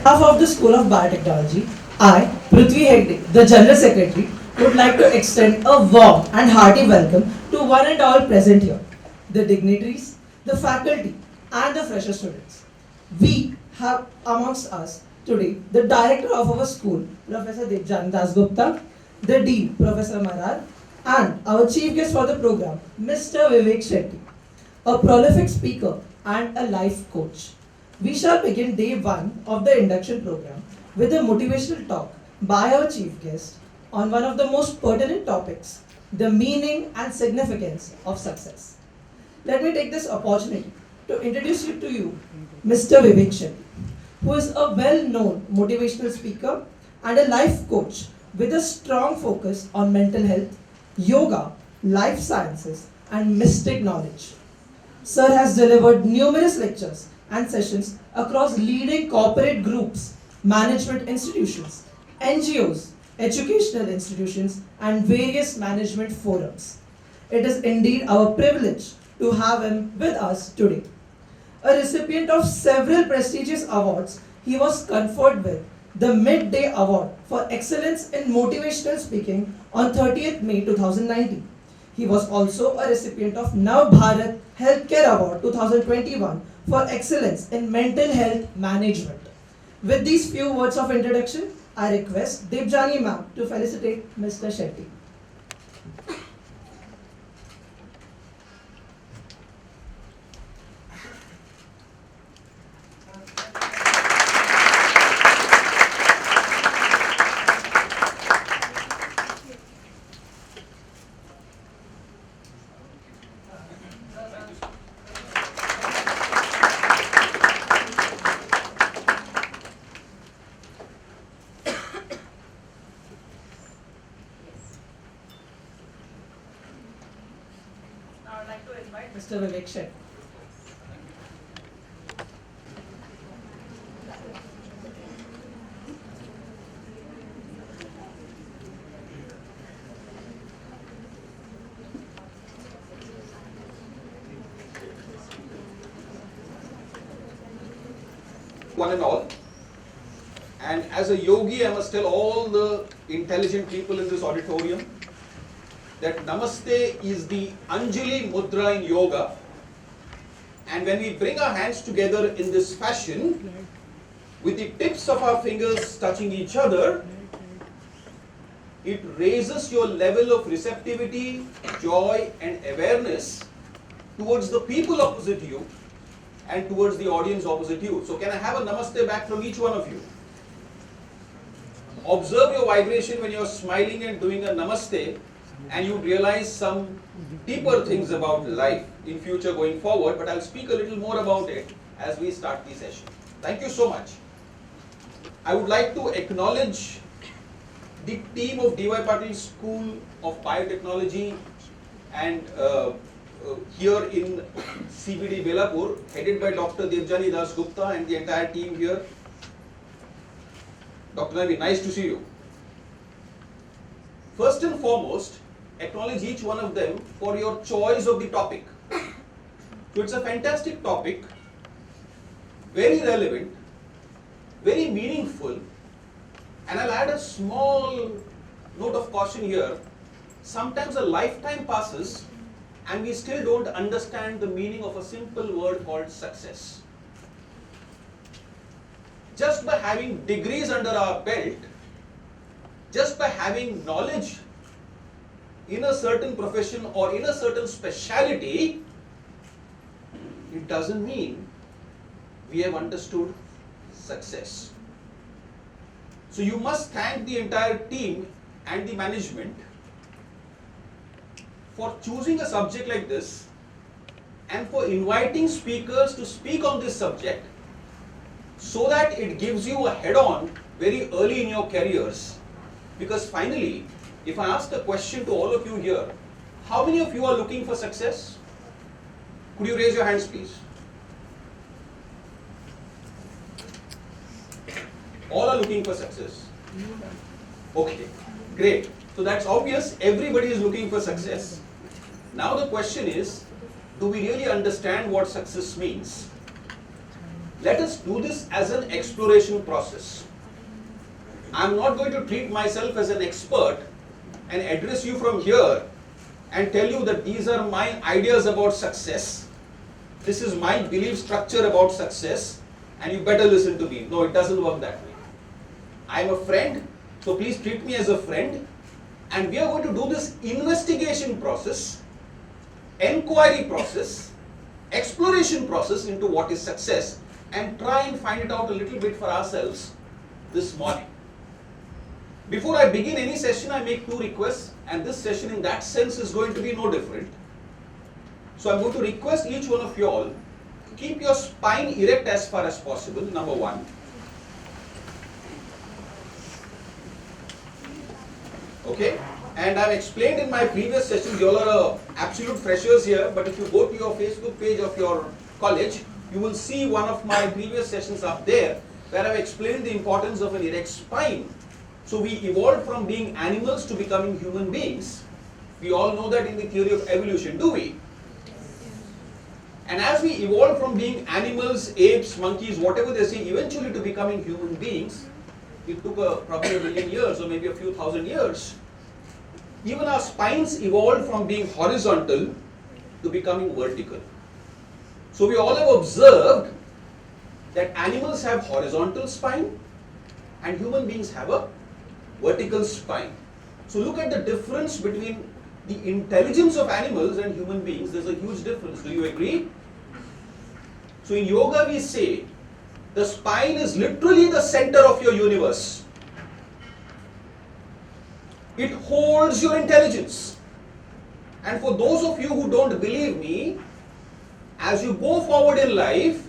Behalf of the School of Biotechnology, I, Prithvi Hegde, the General Secretary, would like to extend a warm and hearty welcome to one and all present here, the dignitaries, the faculty, and the fresher students. We have amongst us today the director of our school, Professor Debjani Dasgupta, the dean, Professor Marar, and our chief guest for the program, Mr. Vivek Shetty, a prolific speaker and a life coach. We shall begin day one of the induction program with a motivational talk by our chief guest on one of the most pertinent topics, the meaning and significance of success. Let me take this opportunity to introduce you to you Mr. Vivek Shetty, who is a well-known motivational speaker and a life coach with a strong focus on mental health, yoga, life sciences, and mystic knowledge. Sir has delivered numerous lectures and sessions across leading corporate groups, management institutions, NGOs, educational institutions, and various management forums. It is indeed our privilege to have him with us today. A recipient of several prestigious awards, he was conferred with the Midday Award for Excellence in Motivational Speaking on 30th May 2019. He was also a recipient of Nav Bharat Healthcare Award 2021 for excellence in mental health management. With these few words of introduction, I request Debjani ma'am to felicitate Mr. Shetty. Now I'd like to invite Mr. Vivek Shetty. One and all. And as a yogi, I must tell all the intelligent people in this auditorium that Namaste is the Anjali Mudra in yoga. And when we bring our hands together in this fashion, with the tips of our fingers touching each other, it raises your level of receptivity, joy, and awareness towards the people opposite you and towards the audience opposite you. So can I have a namaste back from each one of you? Observe your vibration when you're smiling and doing a namaste, and you realize some deeper things about life in future going forward, but I'll speak a little more about it as we start the session. Thank you so much. I would like to acknowledge the team of D.Y. Patil School of Biotechnology and here in CBD Belapur, headed by Dr. Debjani Dasgupta and the entire team here. Dr. Navi, nice to see you. First and foremost, acknowledge each one of them for your choice of the topic. So it's a fantastic topic, very relevant, very meaningful, and I'll add a small note of caution here. Sometimes a lifetime passes and we still don't understand the meaning of a simple word called success. Just by having degrees under our belt, just by having knowledge in a certain profession or in a certain speciality, it doesn't mean we have understood success. So you must thank the entire team and the management for choosing a subject like this and for inviting speakers to speak on this subject so that it gives you a head-on very early in your careers. Because finally, if I ask a question to all of you here, how many of you are looking for success? Could you raise your hands, please? All are looking for success. Okay, great. So that's obvious, everybody is looking for success. Now the question is, do we really understand what success means? Let us do this as an exploration process. I'm not going to treat myself as an expert and address you from here and tell you that these are my ideas about success. This is my belief structure about success and you better listen to me. No, it doesn't work that way. I'm a friend, so please treat me as a friend, and we are going to do this investigation process, enquiry process, exploration process into what is success and try and find it out a little bit for ourselves this morning. Before I begin any session, I make two requests, and this session in that sense is going to be no different. So I'm going to request each one of you all, keep your spine erect as far as possible, number one. Okay, and I've explained in my previous sessions, you all are absolute freshers here, but if you go to your Facebook page of your college, you will see one of my previous sessions up there where I've explained the importance of an erect spine. So we evolved from being animals to becoming human beings. We all know that in the theory of evolution, do we? And as we evolved from being animals, apes, monkeys, whatever they say, eventually to becoming human beings, it took probably 1 million years or maybe a few thousand years. Even our spines evolved from being horizontal to becoming vertical. So we all have observed that animals have horizontal spine and human beings have a vertical spine. So look at the difference between the intelligence of animals and human beings. There's a huge difference. Do you agree? So in yoga we say the spine is literally the center of your universe. It holds your intelligence. And for those of you who don't believe me, as you go forward in life,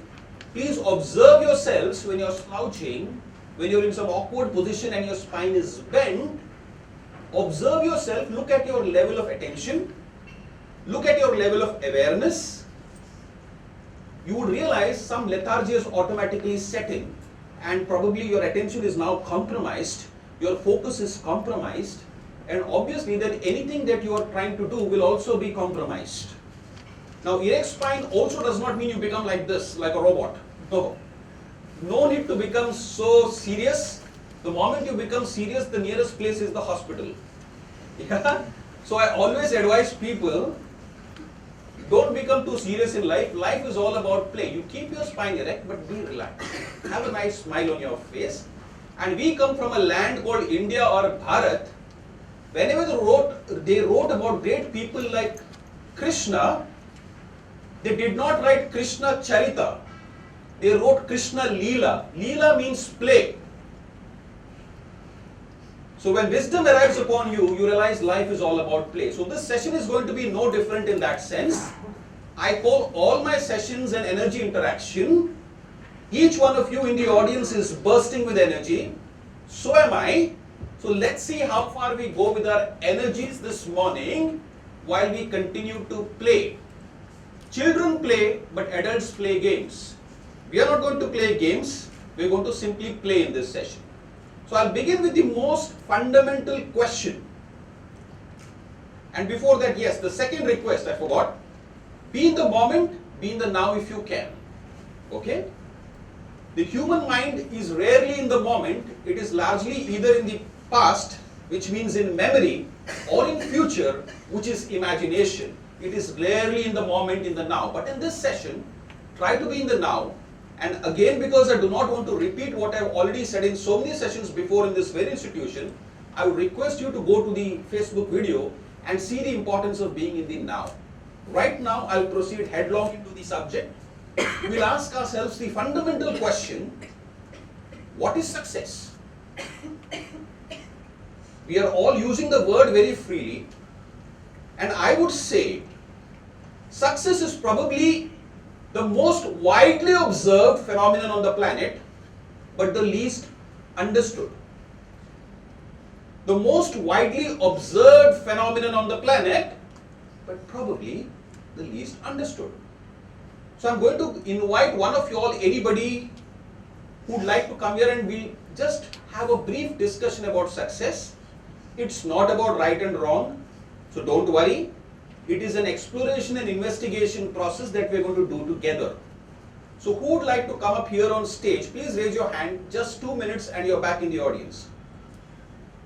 please observe yourselves when you're slouching, when you're in some awkward position and your spine is bent. Observe yourself, look at your level of attention, look at your level of awareness. You would realize some lethargy is automatically setting and probably your attention is now compromised, your focus is compromised, and obviously then anything that you are trying to do will also be compromised. Now erect spine also does not mean you become like this, like a robot. No. No need to become so serious. The moment you become serious, the nearest place is the hospital. Yeah? So I always advise people, don't become too serious in life. Life is all about play. You keep your spine erect, but be relaxed. Have a nice smile on your face. And we come from a land called India or Bharat. Whenever they wrote about great people like Krishna, they did not write Krishna Charita. They wrote Krishna Leela. Leela means play. So when wisdom arrives upon you, you realize life is all about play. So this session is going to be no different in that sense. I call all my sessions an energy interaction. Each one of you in the audience is bursting with energy. So am I. So let's see how far we go with our energies this morning while we continue to play. Children play, but adults play games. We are not going to play games. We are going to simply play in this session. So I'll begin with the most fundamental question. And before that, yes, the second request I forgot. Be in the moment, be in the now if you can. Okay? The human mind is rarely in the moment. It is largely either in the past, which means in memory, or in future, which is imagination. It is rarely in the moment, in the now. But in this session, try to be in the now. And again, because I do not want to repeat what I have already said in so many sessions before in this very institution, I would request you to go to the Facebook video and see the importance of being in the now. Right now, I'll proceed headlong into the subject. We'll ask ourselves the fundamental question, what is success? We are all using the word very freely, and I would say success is probably the most widely observed phenomenon on the planet, but the least understood. The most widely observed phenomenon on the planet, but probably the least understood. So I'm going to invite one of you all, anybody who'd like to come here, and we'll just have a brief discussion about success. It's not about right and wrong, so don't worry. It is an exploration and investigation process that we're going to do together. So who would like to come up here on stage? Please raise your hand, just 2 minutes and you're back in the audience.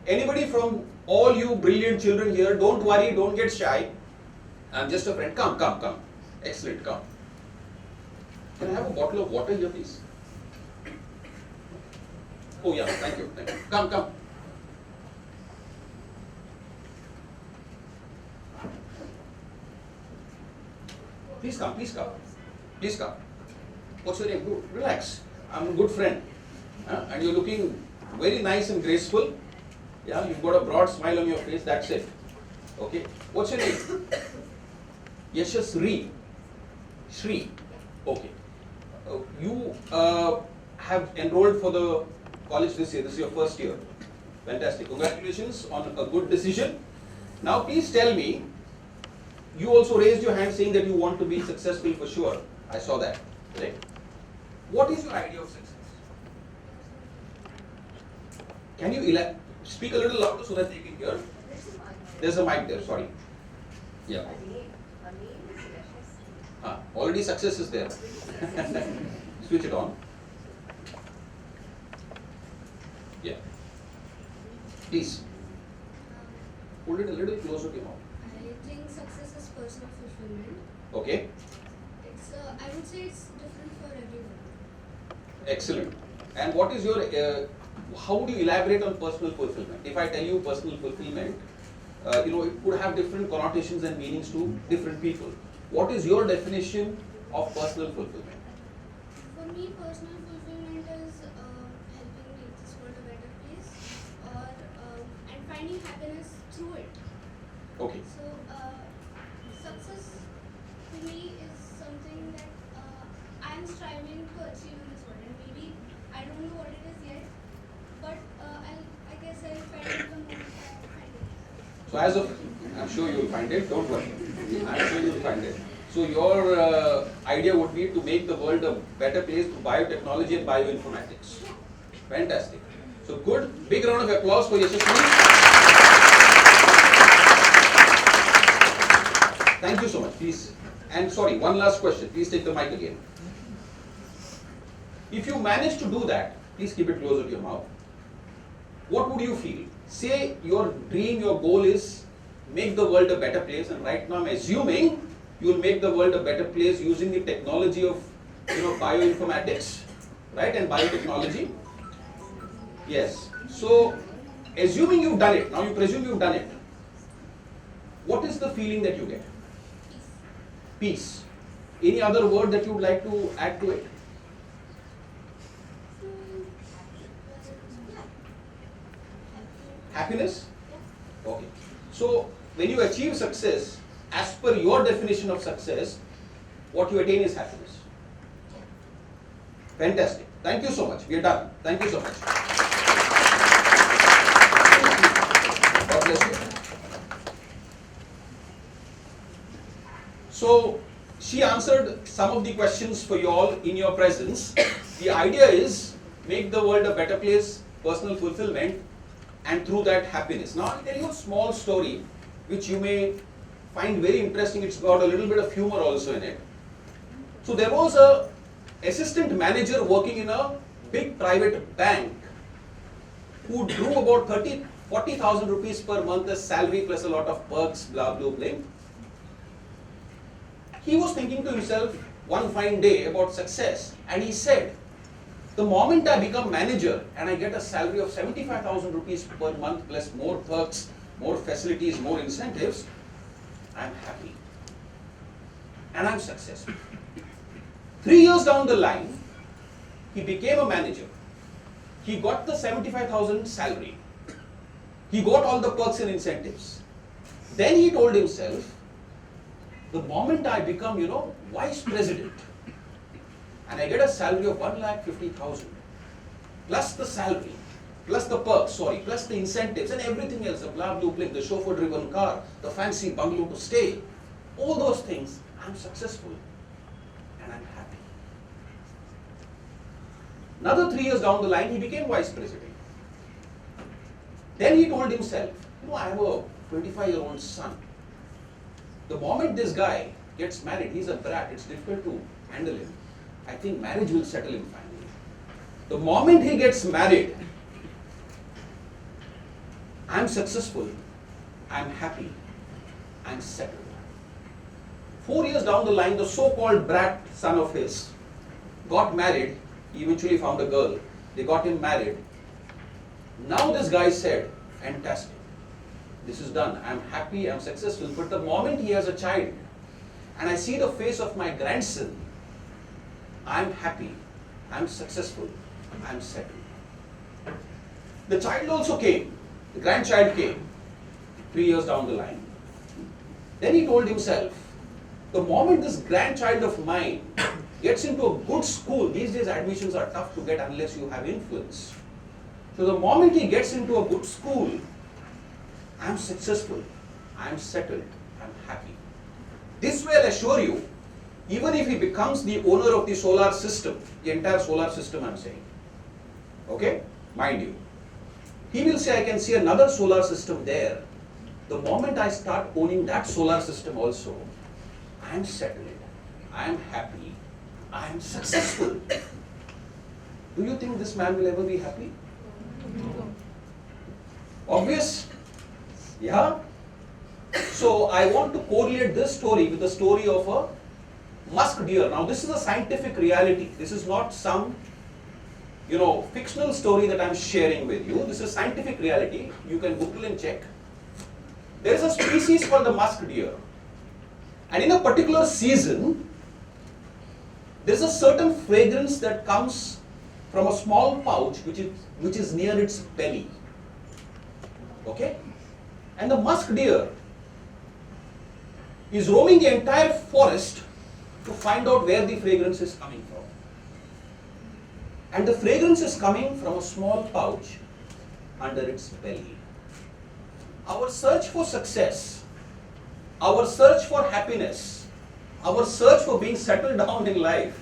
Anybody from all you brilliant children here, don't worry, don't get shy. I'm just a friend. Come, come, come. Excellent, come. Can I have a bottle of water here, please? Oh yeah, thank you, thank you. Come, come. Please come, please come. Please come. What's your name? Good. Relax. I'm a good friend. And you're looking very nice and graceful. Yeah, you've got a broad smile on your face, that's it. Okay. What's your name? Yashasri. Shri. Okay. You have enrolled for the college this year. This is your first year. Fantastic. Congratulations on a good decision. Now please tell me, you also raised your hand saying that you want to be successful for sure. I saw that. Right? What is your idea of success? Can you speak a little louder so that they can hear? There's a mic there, sorry. Yeah. Already success is there. Switch it on. Yeah. Please. Hold it a little closer to your mouth. I think success is personal fulfillment. Okay. It's I would say it's different for everyone. Excellent. And what is your, how do you elaborate on personal fulfillment? If I tell you personal fulfillment, it could have different connotations and meanings to different people. What is your definition of personal fulfillment? For me, personal fulfillment is helping make this world a better place, or and finding happiness through it. Okay. So success to me is something that I am striving to achieve in this world, and maybe I don't know what it is yet, but I guess I'll find it the moment I find it. So as of, I'm sure you'll find it, don't worry. I'm sure you'll find it. So your idea would be to make the world a better place through biotechnology and bioinformatics. Fantastic. So good, big round of applause for Yashasvi. Thank you so much, please. And sorry, one last question. Please take the mic again. If you manage to do that, please keep it closer to your mouth. What would you feel? Say your dream, your goal is make the world a better place, and right now I'm assuming you will make the world a better place using the technology of bioinformatics, right, and biotechnology. Yes. So assuming you've done it, now you presume you've done it. What is the feeling that you get? Peace. Any other word that you would like to add to it? Happiness? Okay. So when you achieve success, as per your definition of success, what you attain is happiness. Fantastic. Thank you so much. We are done. Thank you so much. God bless you. So she answered some of the questions for you all in your presence. The idea is make the world a better place, personal fulfillment, and through that happiness. Now I'll tell you a small story which you may find very interesting. It's got a little bit of humor also in it. So there was a assistant manager working in a big private bank who drew about 40,000 rupees per month as salary plus a lot of perks, blah blah blah. He was thinking to himself one fine day about success, and he said, the moment I become manager and I get a salary of 75,000 rupees per month plus more perks, more facilities, more incentives, I'm happy. And I'm successful. 3 years down the line, he became a manager. He got the 75,000 salary. He got all the perks and incentives. Then he told himself, the moment I become, vice president, and I get a salary of 1,50,000, plus the salary, plus the perks, plus the incentives and everything else, the blah bling, the chauffeur-driven car, the fancy bungalow to stay, all those things, I'm successful and I'm happy. Another 3 years down the line, he became vice president. Then he told himself, I have a 25-year-old son. The moment this guy gets married, he's a brat, it's difficult to handle him. I think marriage will settle him finally. The moment he gets married, I'm successful, I'm happy, I'm settled. 4 years down the line, the so-called brat son of his got married. He eventually found a girl. They got him married. Now this guy said, fantastic. This is done. I'm happy, I'm successful. But the moment he has a child and I see the face of my grandson, I'm happy, I'm successful, I'm settled. The child also came. The grandchild came 3 years down the line. Then he told himself, the moment this grandchild of mine gets into a good school, these days admissions are tough to get unless you have influence. So the moment he gets into a good school, I'm successful, I'm settled, I'm happy. This will assure you, even if he becomes the owner of the solar system, the entire solar system I'm saying, okay, mind you, he will say I can see another solar system there. The moment I start owning that solar system also, I'm settled, I'm happy, I'm successful. Do you think this man will ever be happy? Obvious? Yeah? So I want to correlate this story with the story of a musk deer. Now this is a scientific reality. This is not some, fictional story that I'm sharing with you. This is scientific reality. You can Google and check. There is a species called the musk deer. And in a particular season, there is a certain fragrance that comes from a small pouch which is near its belly. Okay? And the musk deer is roaming the entire forest to find out where the fragrance is coming from. And the fragrance is coming from a small pouch under its belly. Our search for success, our search for happiness, our search for being settled down in life,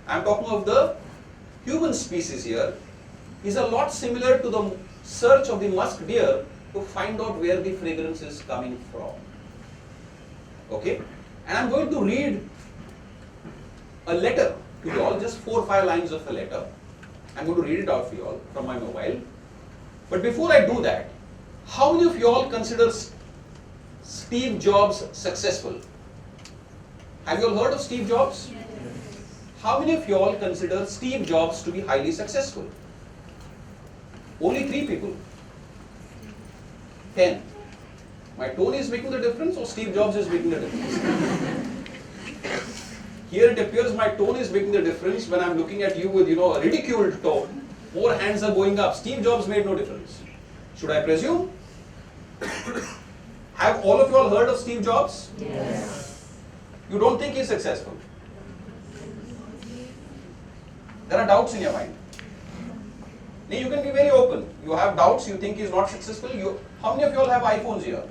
I'm talking of the human species here, is a lot similar to the search of the musk deer to find out where the fragrance is coming from. Okay? And I'm going to read a letter to you all, just 4 or 5 lines of a letter. I'm going to read it out for you all from my mobile. But before I do that, how many of you all consider Steve Jobs successful? Have you all heard of Steve Jobs? Yes. How many of you all consider Steve Jobs to be highly successful? Only 3 people. 10. My tone is making the difference or Steve Jobs is making the difference? Here it appears my tone is making the difference when I'm looking at you with, a ridiculed tone. More hands are going up. Steve Jobs made no difference. Should I presume? Have all of you all heard of Steve Jobs? Yes. You don't think he's successful? There are doubts in your mind. Now you can be very open. You have doubts, you think he's not successful. How many of you all have iPhones here?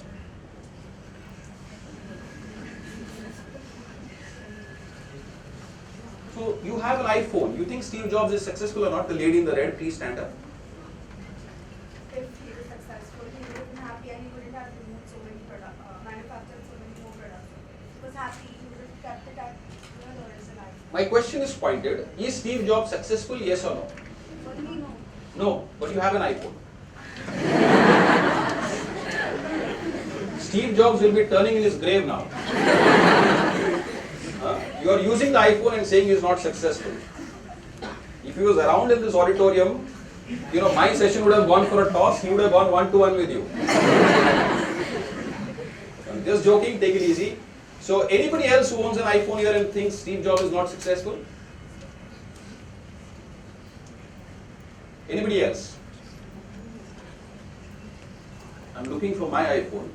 So you have an iPhone. You think Steve Jobs is successful or not? The lady in the red, please stand up. If he was successful, he would have been happy and he wouldn't have removed so many products, manufactured so many more products. If he was happy, he would have kept it at the original. My question is pointed. Is Steve Jobs successful? Yes or no? What do we know? No, but you have an iPhone. Steve Jobs will be turning in his grave now. You are using the iPhone and saying he is not successful. If he was around in this auditorium, my session would have gone for a toss, he would have gone 1-1 with you. Just joking, take it easy. So anybody else who owns an iPhone here and thinks Steve Jobs is not successful? Anybody else? I'm looking for my iPhone.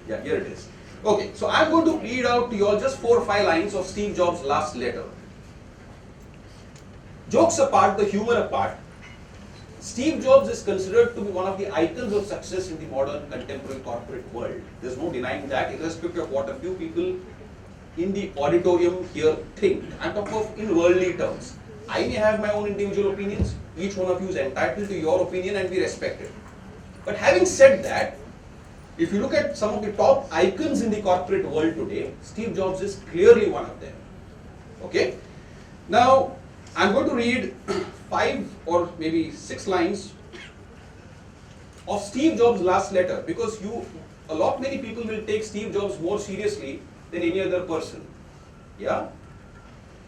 Yeah, here it is. Okay, so I'm going to read out to you all just 4 or 5 lines of Steve Jobs' last letter. Jokes apart, the humor apart, Steve Jobs is considered to be one of the icons of success in the modern contemporary corporate world. There's no denying that, irrespective of what a few people in the auditorium here think. I'm talking of in worldly terms. I may have my own individual opinions. Each one of you is entitled to your opinion and we respect it. But having said that, if you look at some of the top icons in the corporate world today, Steve Jobs is clearly one of them. Okay? Now, I'm going to read 5 or maybe 6 lines of Steve Jobs' last letter because many people will take Steve Jobs more seriously than any other person. Yeah?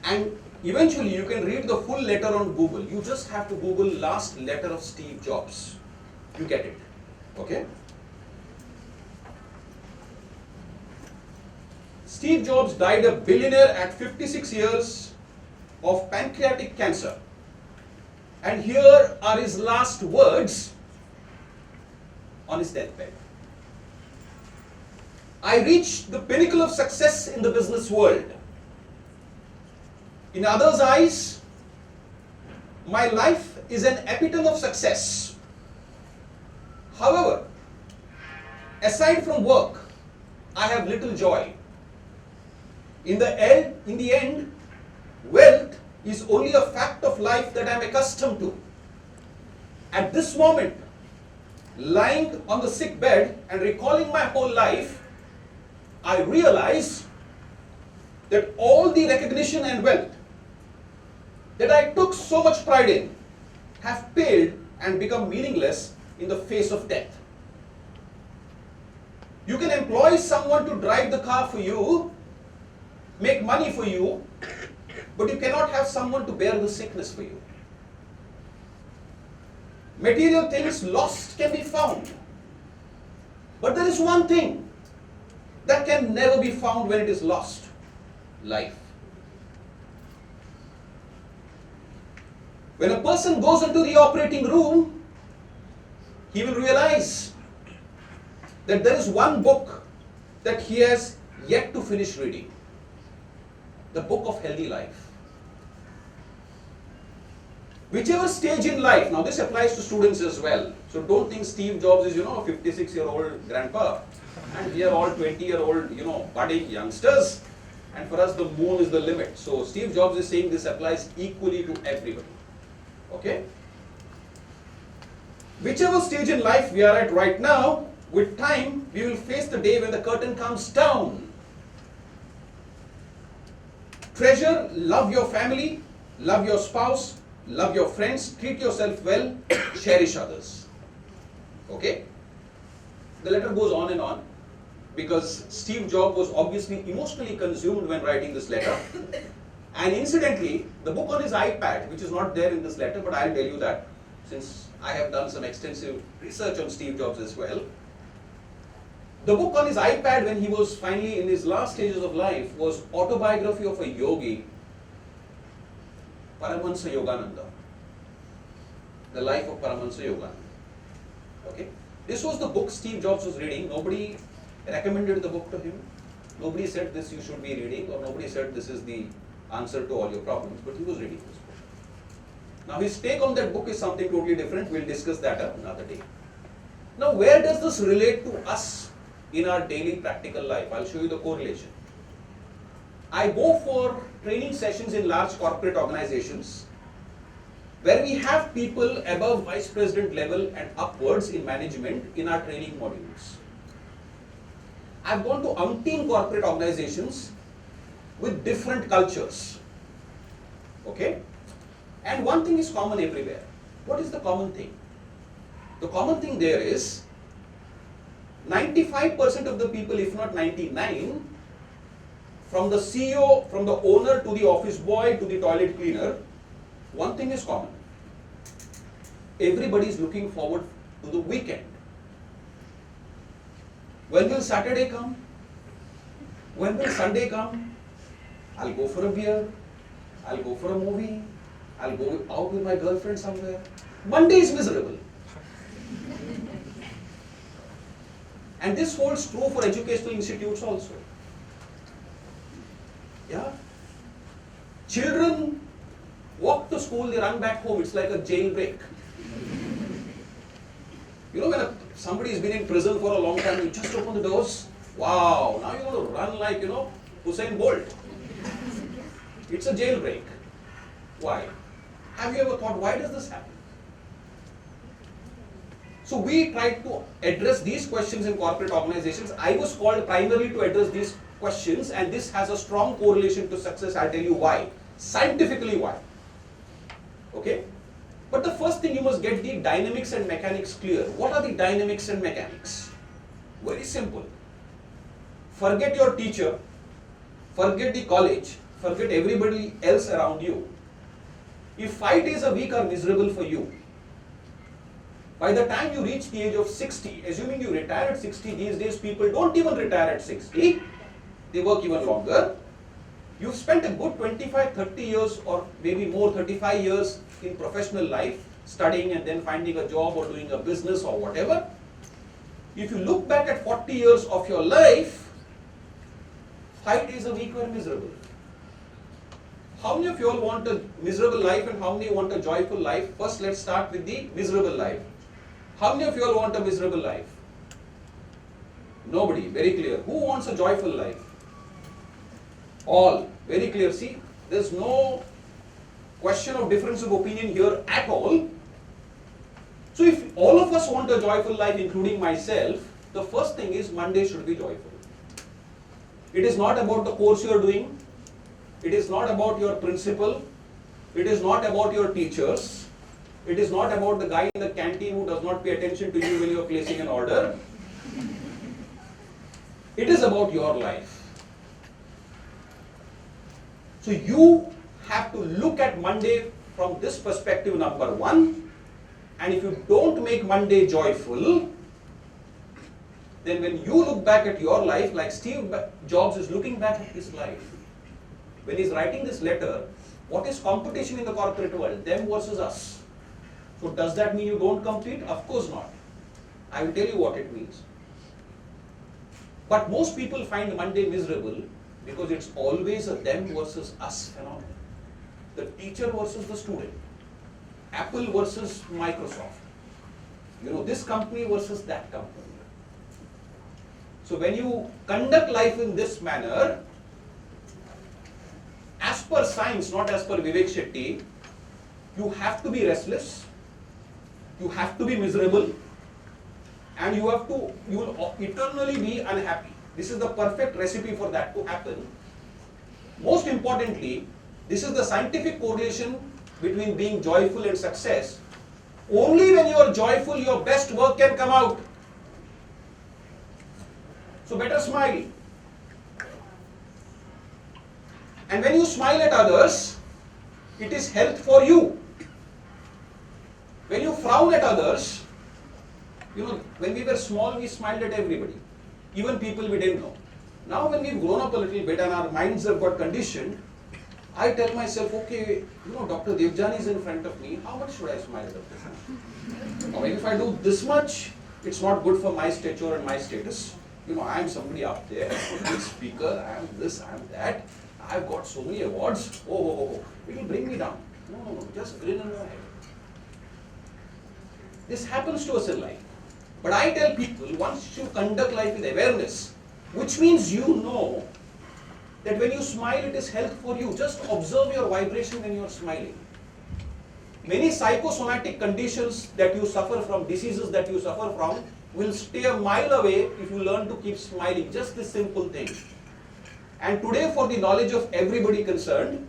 And eventually you can read the full letter on Google. You just have to Google last letter of Steve Jobs. You get it. Okay? Steve Jobs died a billionaire at 56 years of pancreatic cancer. And here are his last words on his deathbed. I reached the pinnacle of success in the business world. In others' eyes, my life is an epitome of success. However, aside from work, I have little joy. In the end, wealth is only a fact of life that I am accustomed to. At this moment, lying on the sick bed and recalling my whole life, I realize that all the recognition and wealth that I took so much pride in have paled and become meaningless in the face of death. You can employ someone to drive the car for you, make money for you, but you cannot have someone to bear the sickness for you. Material things lost can be found, but there is one thing that can never be found when it is lost: life. When a person goes into the operating room, he will realize that there is one book that he has yet to finish reading. The book of healthy life. Whichever stage in life, now this applies to students as well. So don't think Steve Jobs is, a 56-year-old grandpa. And we are all 20-year-old, budding youngsters. And for us, the moon is the limit. So Steve Jobs is saying this applies equally to everybody. Okay? Whichever stage in life we are at right now, with time, we will face the day when the curtain comes down. Treasure, love your family, love your spouse, love your friends, treat yourself well, cherish others. Okay? The letter goes on and on because Steve Jobs was obviously emotionally consumed when writing this letter. And incidentally, the book on his iPad, which is not there in this letter, but I'll tell you that since I have done some extensive research on Steve Jobs as well. The book on his iPad when he was finally in his last stages of life was Autobiography of a Yogi, Paramahansa Yogananda. The life of Paramahansa Yogananda. Okay? This was the book Steve Jobs was reading. Nobody recommended the book to him. Nobody said this you should be reading, or nobody said this is the answer to all your problems, but he was reading this book. Now his take on that book is something totally different. We'll discuss that another day. Now where does this relate to us in our daily practical life? I'll show you the correlation. I go for training sessions in large corporate organizations where we have people above vice president level and upwards in management in our training modules. I've gone to umpteen corporate organizations with different cultures. Okay? And one thing is common everywhere. What is the common thing? The common thing there is 95% of the people, if not 99%, from the CEO, from the owner to the office boy to the toilet cleaner, one thing is common. Everybody is looking forward to the weekend. When will Saturday come? When will Sunday come? I'll go for a beer. I'll go for a movie. I'll go out with my girlfriend somewhere. Monday is miserable. And this holds true for educational institutes also. Yeah? Children walk to school, they run back home. It's like a jailbreak. You know, when somebody has been in prison for a long time, you just open the doors. Wow, now you want to run like, Usain Bolt. It's a jailbreak. Why? Have you ever thought, why does this happen? So we tried to address these questions in corporate organizations. I was called primarily to address these questions, and this has a strong correlation to success. I'll tell you why. Scientifically why. Okay? But the first thing, you must get the dynamics and mechanics clear. What are the dynamics and mechanics? Very simple. Forget your teacher, forget the college, forget everybody else around you. If 5 days a week are miserable for you, by the time you reach the age of 60, assuming you retire at 60, these days people don't even retire at 60, they work even longer. You've spent a good 25, 30 years or maybe more, 35 years in professional life, studying and then finding a job or doing a business or whatever. If you look back at 40 years of your life, 5 days a week were miserable. How many of you all want a miserable life and how many want a joyful life? First, let's start with the miserable life. How many of you all want a miserable life? Nobody, very clear. Who wants a joyful life? All, very clear. See, there's no question of difference of opinion here at all. So if all of us want a joyful life, including myself, the first thing is Monday should be joyful. It is not about the course you are doing. It is not about your principal. It is not about your teachers. It is not about the guy in the canteen who does not pay attention to you when you are placing an order. It is about your life. So you have to look at Monday from this perspective, number one. And if you don't make Monday joyful, then when you look back at your life, like Steve Jobs is looking back at his life, when he's writing this letter, what is competition in the corporate world? Them versus us. So does that mean you don't compete? Of course not. I will tell you what it means. But most people find Monday miserable because it's always a them versus us phenomenon. The teacher versus the student. Apple versus Microsoft. This company versus that company. So when you conduct life in this manner, as per science, not as per Vivek Shetty, you have to be restless, you have to be miserable, and you will eternally be unhappy. This is the perfect recipe for that to happen. Most importantly, this is the scientific correlation between being joyful and success. Only when you are joyful, your best work can come out. So better smile. And when you smile at others, it is health for you. When you frown at others, when we were small, we smiled at everybody, even people we didn't know. Now when we've grown up a little bit and our minds have got conditioned, I tell myself, okay, Dr. Devjani is in front of me, how much should I smile at this? Or if I do this much, it's not good for my stature and my status. I am somebody up there, I'm a big speaker, I am this, I am that. I've got so many awards. Oh, it will bring me down. No, just grin and go ahead. This happens to us in life. But I tell people, once you conduct life with awareness, which means you know that when you smile, it is health for you. Just observe your vibration when you are smiling. Many psychosomatic conditions that you suffer from, diseases that you suffer from, will stay a mile away if you learn to keep smiling. Just this simple thing. And today, for the knowledge of everybody concerned,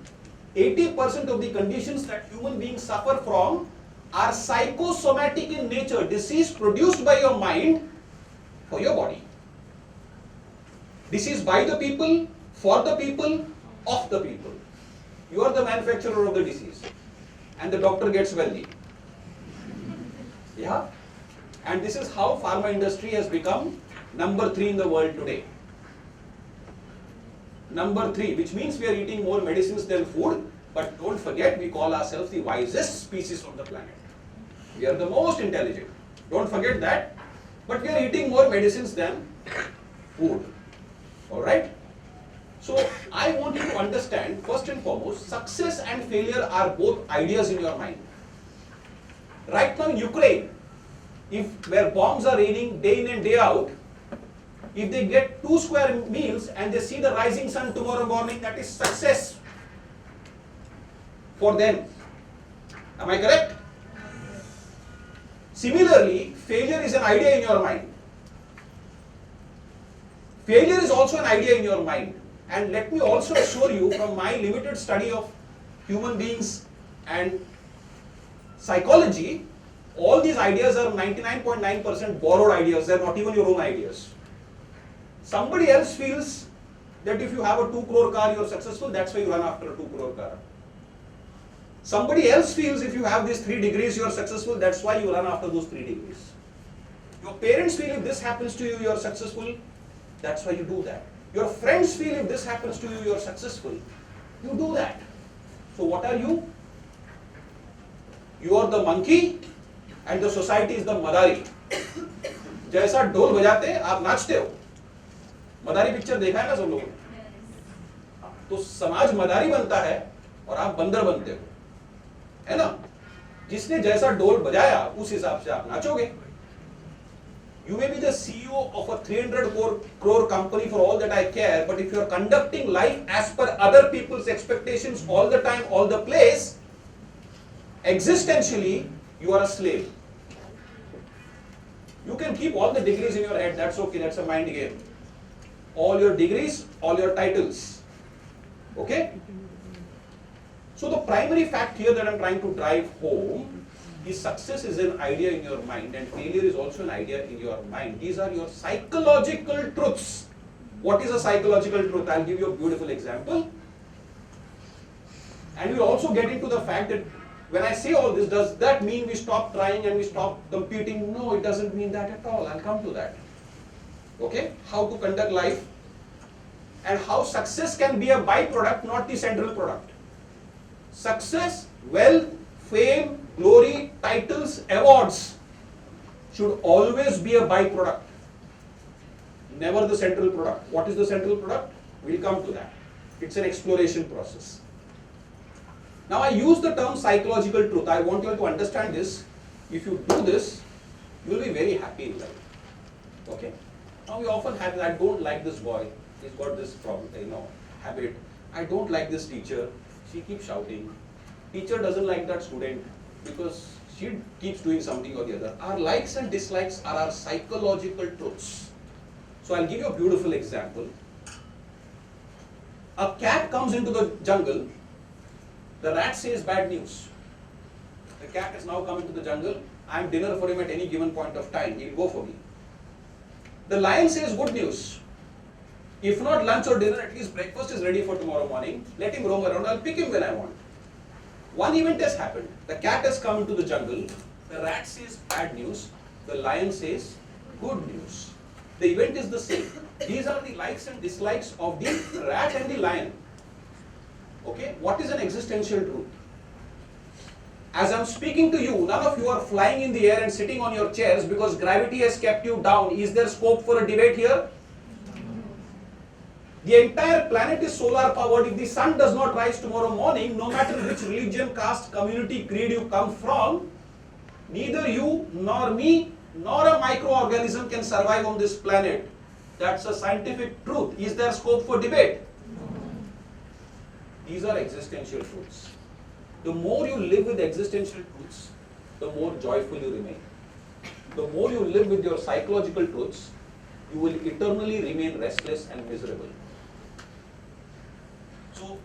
80% of the conditions that human beings suffer from are psychosomatic in nature, disease produced by your mind for your body. Disease by the people, for the people, of the people. You are the manufacturer of the disease. And the doctor gets wealthy. Yeah? And this is how pharma industry has become number 3 in the world today. Number 3, which means we are eating more medicines than food, but don't forget we call ourselves the wisest species on the planet. We are the most intelligent. Don't forget that. But we are eating more medicines than food. Alright? So I want you to understand, first and foremost, success and failure are both ideas in your mind. Right now in Ukraine, where bombs are raining day in and day out, if they get 2 square meals and they see the rising sun tomorrow morning, that is success for them. Am I correct? Similarly, failure is an idea in your mind. Failure is also an idea in your mind. And let me also assure you, from my limited study of human beings and psychology, all these ideas are 99.9% borrowed ideas. They are not even your own ideas. Somebody else feels that if you have a 2 crore car, you are successful. That's why you run after a 2 crore car. Somebody else feels if you have these 3 degrees, you are successful. That's why you run after those 3 degrees. Your parents feel if this happens to you, you are successful. That's why you do that. Your friends feel if this happens to you, you are successful. You do that. So what are you? You are the monkey and the society is the madari. जैसा ढोल बजाते आप नाचते हो. मदारी picture देखा है ना सब लोगों ने? तो समाज मदारी बनता है और आप बंदर बनते हो, है ना? जिसने जैसा ढोल बजाया उस हिसाब से आप नाचोगे. You may be the CEO of a 300 crore company for all that I care, but if you are conducting life as per other people's expectations all the time, all the place, existentially, you are a slave. You can keep all the degrees in your head, that's okay, that's a mind game. All your degrees, all your titles. Okay? So the primary fact here that I'm trying to drive home is success is an idea in your mind and failure is also an idea in your mind. These are your psychological truths. What is a psychological truth? I'll give you a beautiful example. And we'll also get into the fact that when I say all this, does that mean we stop trying and we stop competing? No, it doesn't mean that at all. I'll come to that. Okay? How to conduct life and how success can be a byproduct, not the central product. Success, wealth, fame, glory, titles, awards should always be a byproduct, never the central product. What is the central product? We'll come to that. It's an exploration process. Now I use the term psychological truth. I want you all to understand this. If you do this, you will be very happy in life. Okay? Now we often have, I don't like this boy. He's got this problem, habit. I don't like this teacher. She keeps shouting. Teacher doesn't like that student because she keeps doing something or the other. Our likes and dislikes are our psychological truths. So I'll give you a beautiful example. A cat comes into the jungle. The rat says bad news. The cat has now come into the jungle. I am dinner for him at any given point of time. He'll go for me. The lion says good news. If not lunch or dinner, at least breakfast is ready for tomorrow morning. Let him roam around. I'll pick him when I want. One event has happened. The cat has come into the jungle. The rat says bad news. The lion says good news. The event is the same. These are the likes and dislikes of the rat and the lion. Okay? What is an existential truth? As I'm speaking to you, none of you are flying in the air and sitting on your chairs because gravity has kept you down. Is there scope for a debate here? The entire planet is solar powered. If the sun does not rise tomorrow morning, no matter which religion, caste, community, creed you come from, neither you nor me nor a microorganism can survive on this planet. That's a scientific truth. Is there scope for debate? These are existential truths. The more you live with existential truths, the more joyful you remain. The more you live with your psychological truths, you will eternally remain restless and miserable. So,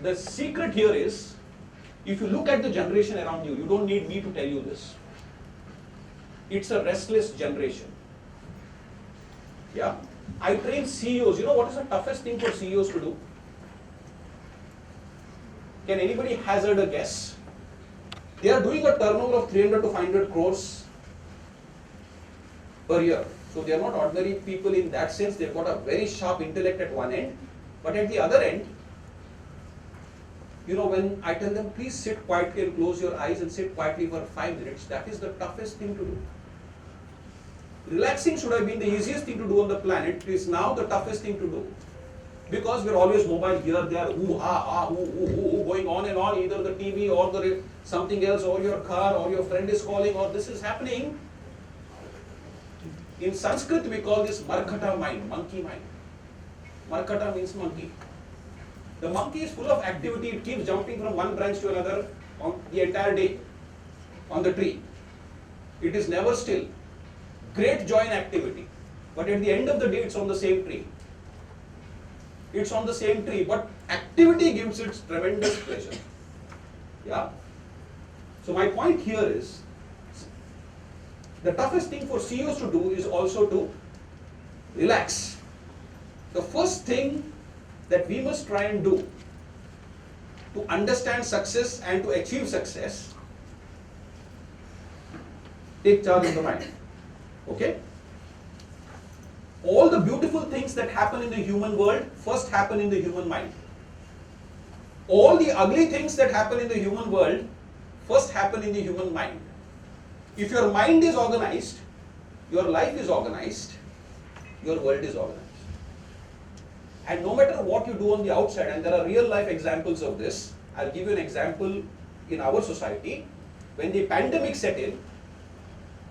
the secret here is, if you look at the generation around you, you don't need me to tell you this. It's a restless generation. Yeah? I train CEOs. You know what is the toughest thing for CEOs to do? Can anybody hazard a guess? They are doing a turnover of 300 to 500 crores per year. So they are not ordinary people in that sense. They've got a very sharp intellect at one end, but at the other end, when I tell them, please sit quietly and close your eyes and sit quietly for 5 minutes, that is the toughest thing to do. Relaxing should have been the easiest thing to do on the planet. It is now the toughest thing to do. Because we're always mobile here, there, ooh, ha, ha, ooh, going on and on, either the TV or something else, or your car, or your friend is calling, or this is happening. In Sanskrit, we call this Markata mind, monkey mind. Markata means monkey. The monkey is full of activity. It keeps jumping from one branch to another on the entire day on the tree. It is never still. Great joy in activity. But at the end of the day, it's on the same tree. It's on the same tree, but activity gives it tremendous pleasure. Yeah? So my point here is, the toughest thing for CEOs to do is also to relax. The first thing that we must try and do to understand success and to achieve success, take charge of the mind. Okay? All the beautiful things that happen in the human world first happen in the human mind. All the ugly things that happen in the human world first happen in the human mind. If your mind is organized, your life is organized, your world is organized. And no matter what you do on the outside, and there are real life examples of this, I'll give you an example in our society. When the pandemic set in,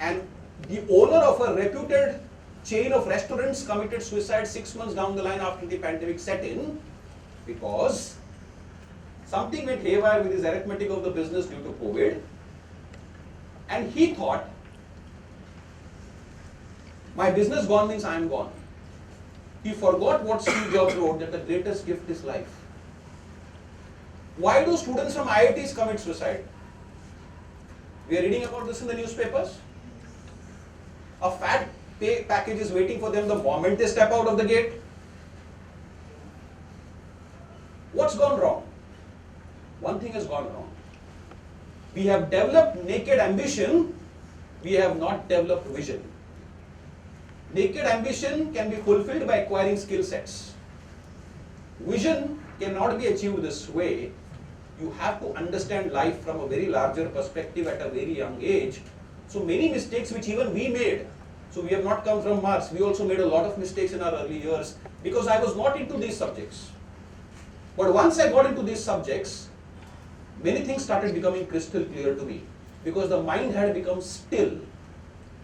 and the owner of a reputed chain of restaurants committed suicide 6 months down the line after the pandemic set in, because something went haywire with his arithmetic of the business due to COVID, and he thought, my business gone means I am gone. He forgot what Steve Jobs wrote, that the greatest gift is life. Why do students from IITs commit suicide? We are reading about this in the newspapers. A fat pay package is waiting for them the moment they step out of the gate. What's gone wrong? One thing has gone wrong. We have developed naked ambition, we have not developed vision. Naked ambition can be fulfilled by acquiring skill sets. Vision cannot be achieved this way. You have to understand life from a very larger perspective at a very young age. So many mistakes which even we made. So we have not come from Mars. We also made a lot of mistakes in our early years because I was not into these subjects. But once I got into these subjects, many things started becoming crystal clear to me because the mind had become still.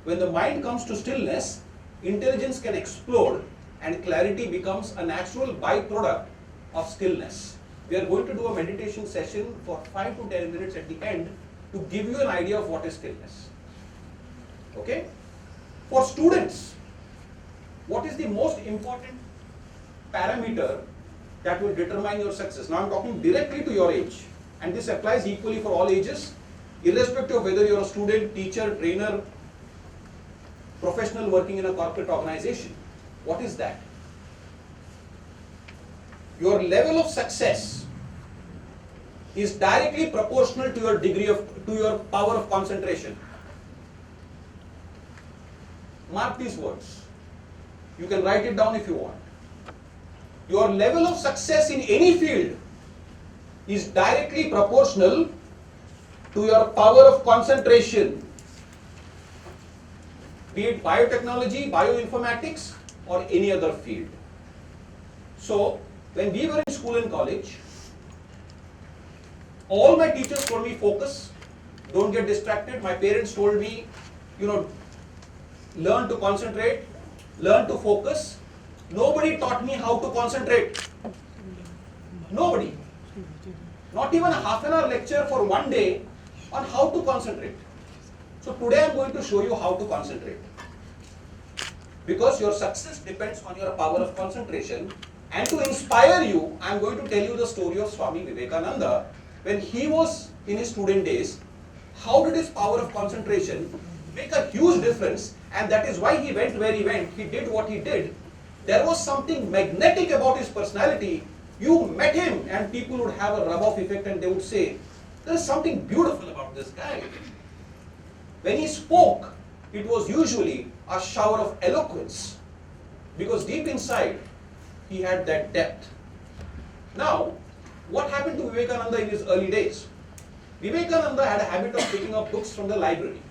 When the mind comes to stillness, intelligence can explode and clarity becomes a natural byproduct of stillness. We are going to do a meditation session for 5 to 10 minutes at the end to give you an idea of what is stillness. Okay? For students, what is the most important parameter that will determine your success? Now I'm talking directly to your age, and this applies equally for all ages, irrespective of whether you're a student, teacher, trainer, professional working in a corporate organization. What is that? Your level of success is directly proportional to your to your power of concentration. Mark these words. You can write it down if you want. Your level of success in any field is directly proportional to your power of concentration, be it biotechnology, bioinformatics, or any other field. So, when we were in school and college, all my teachers told me focus, don't get distracted. My parents told me, learn to concentrate, learn to focus. Nobody taught me how to concentrate. Nobody. Not even a half an hour lecture for one day on how to concentrate. So today I am going to show you how to concentrate. Because your success depends on your power of concentration. And to inspire you, I am going to tell you the story of Swami Vivekananda. When he was in his student days, how did his power of concentration make a huge difference? And that is why he went where he went. He did what he did. There was something magnetic about his personality. You met him and people would have a rub-off effect and they would say, there is something beautiful about this guy. When he spoke, it was usually a shower of eloquence, because deep inside he had that depth. Now, what happened to Vivekananda in his early days? Vivekananda had a habit of picking up books from the library.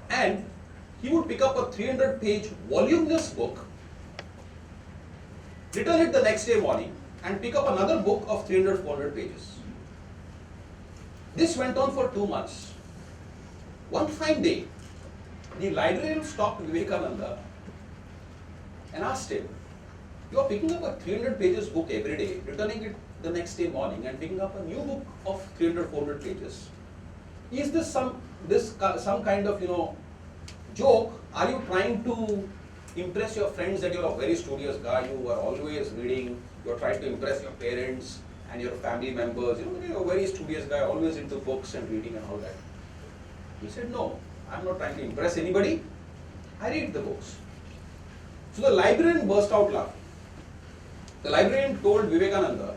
And he would pick up a 300-page voluminous book, return it the next day morning, and pick up another book of 300, 400 pages. This went on for 2 months. One fine day, the librarian stopped Vivekananda and asked him, "You are picking up a 300 pages book every day, returning it the next day morning, and picking up a new book of 300, 400 pages. Is this some kind of, joke? Are you trying to impress your friends that you're a very studious guy, you are always reading, you're trying to impress your parents and your family members, you're a very studious guy, always into books and reading and all that?" He said, "No, I'm not trying to impress anybody. I read the books." So the librarian burst out laughing. The librarian told Vivekananda,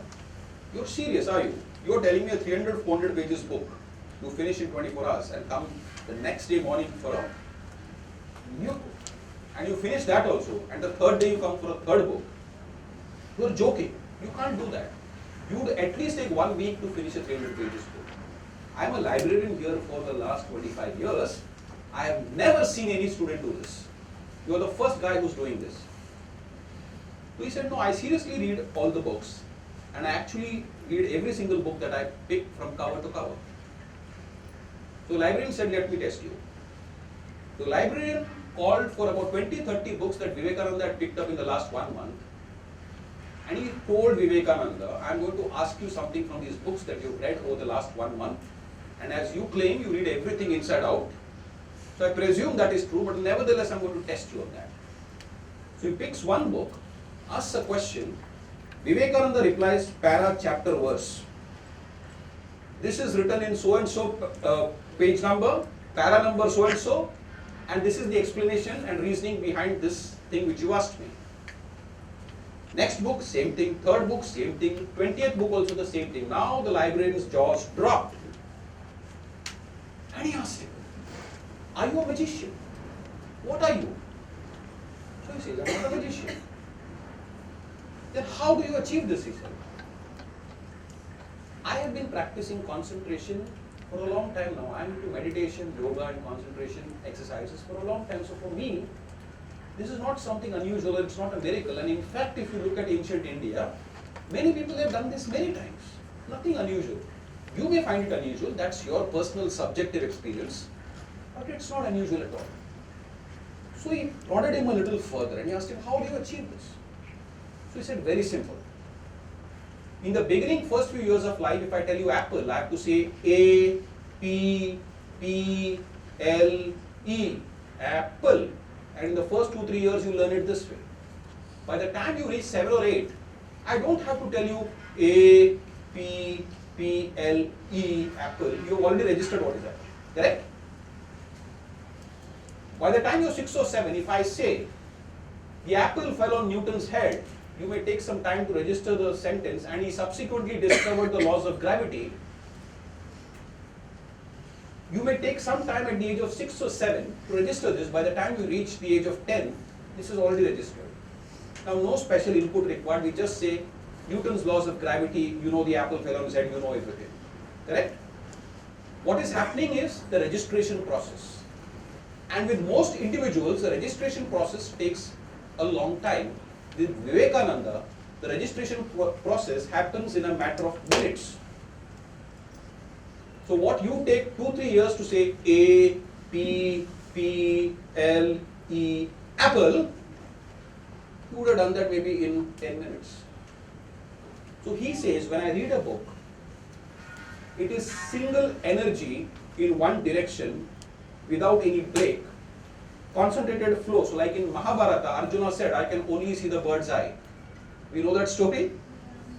"You're serious, are you? You're telling me a 300, 400 pages book you finish in 24 hours and come the next day morning for a new book. And you finish that also, and the third day you come for a third book. You're joking. You can't do that. You would at least take 1 week to finish a 300 pages book. I'm a librarian here for the last 25 years. I have never seen any student do this. You're the first guy who's doing this." So he said, "No, I seriously read all the books, and I actually read every single book that I pick from cover to cover." So the librarian said, "Let me test you." The librarian called for about 20, 30 books that Vivekananda had picked up in the last 1 month, and he told Vivekananda, "I'm going to ask you something from these books that you've read over the last 1 month, and as you claim you read everything inside out, so I presume that is true, but nevertheless I'm going to test you on that." So he picks one book, asks a question, Vivekananda replies para, chapter, verse. This is written in so and so page number, para number so and this is the explanation and reasoning behind this thing which you asked me. Next book, same thing. Third book, same thing. 20th book, also the same thing. Now the librarian's jaws dropped. And he asked him, "Are you a magician? What are you?" So he says, "I'm not a magician." "Then how do you achieve this?" he said. "I have been practicing concentration for a long time now. I'm into meditation, yoga and concentration exercises for a long time. So for me, this is not something unusual, it's not a miracle. And in fact, if you look at ancient India, many people have done this many times. Nothing unusual. You may find it unusual, that's your personal subjective experience, but it's not unusual at all." So he prodded him a little further and he asked him, "How do you achieve this?" So he said, "Very simple. In the beginning, first few years of life, if I tell you apple, I have to say A, P, P, L, E, apple. And in the first 2-3 years, you learn it this way. By the time you reach 7 or 8, I don't have to tell you A, P, P, L, E, apple. You have already registered what is that. Correct? By the time you're 6 or 7, if I say the apple fell on Newton's head, you may take some time to register the sentence, and he subsequently discovered the laws of gravity. You may take some time at the age of 6 or 7 to register this. By the time you reach the age of 10, this is already registered. Now, no special input required. We just say Newton's laws of gravity, you know the apple fell on his head, you know everything. Correct? What is happening is the registration process. And with most individuals, the registration process takes a long time. With Vivekananda, the registration process happens in a matter of minutes. So what you take 2-3 years to say A, P, P, L, E, apple, you would have done that maybe in 10 minutes. So he says, when I read a book, it is single energy in one direction without any break. Concentrated flow. So like in Mahabharata, Arjuna said, "I can only see the bird's eye." We know that story?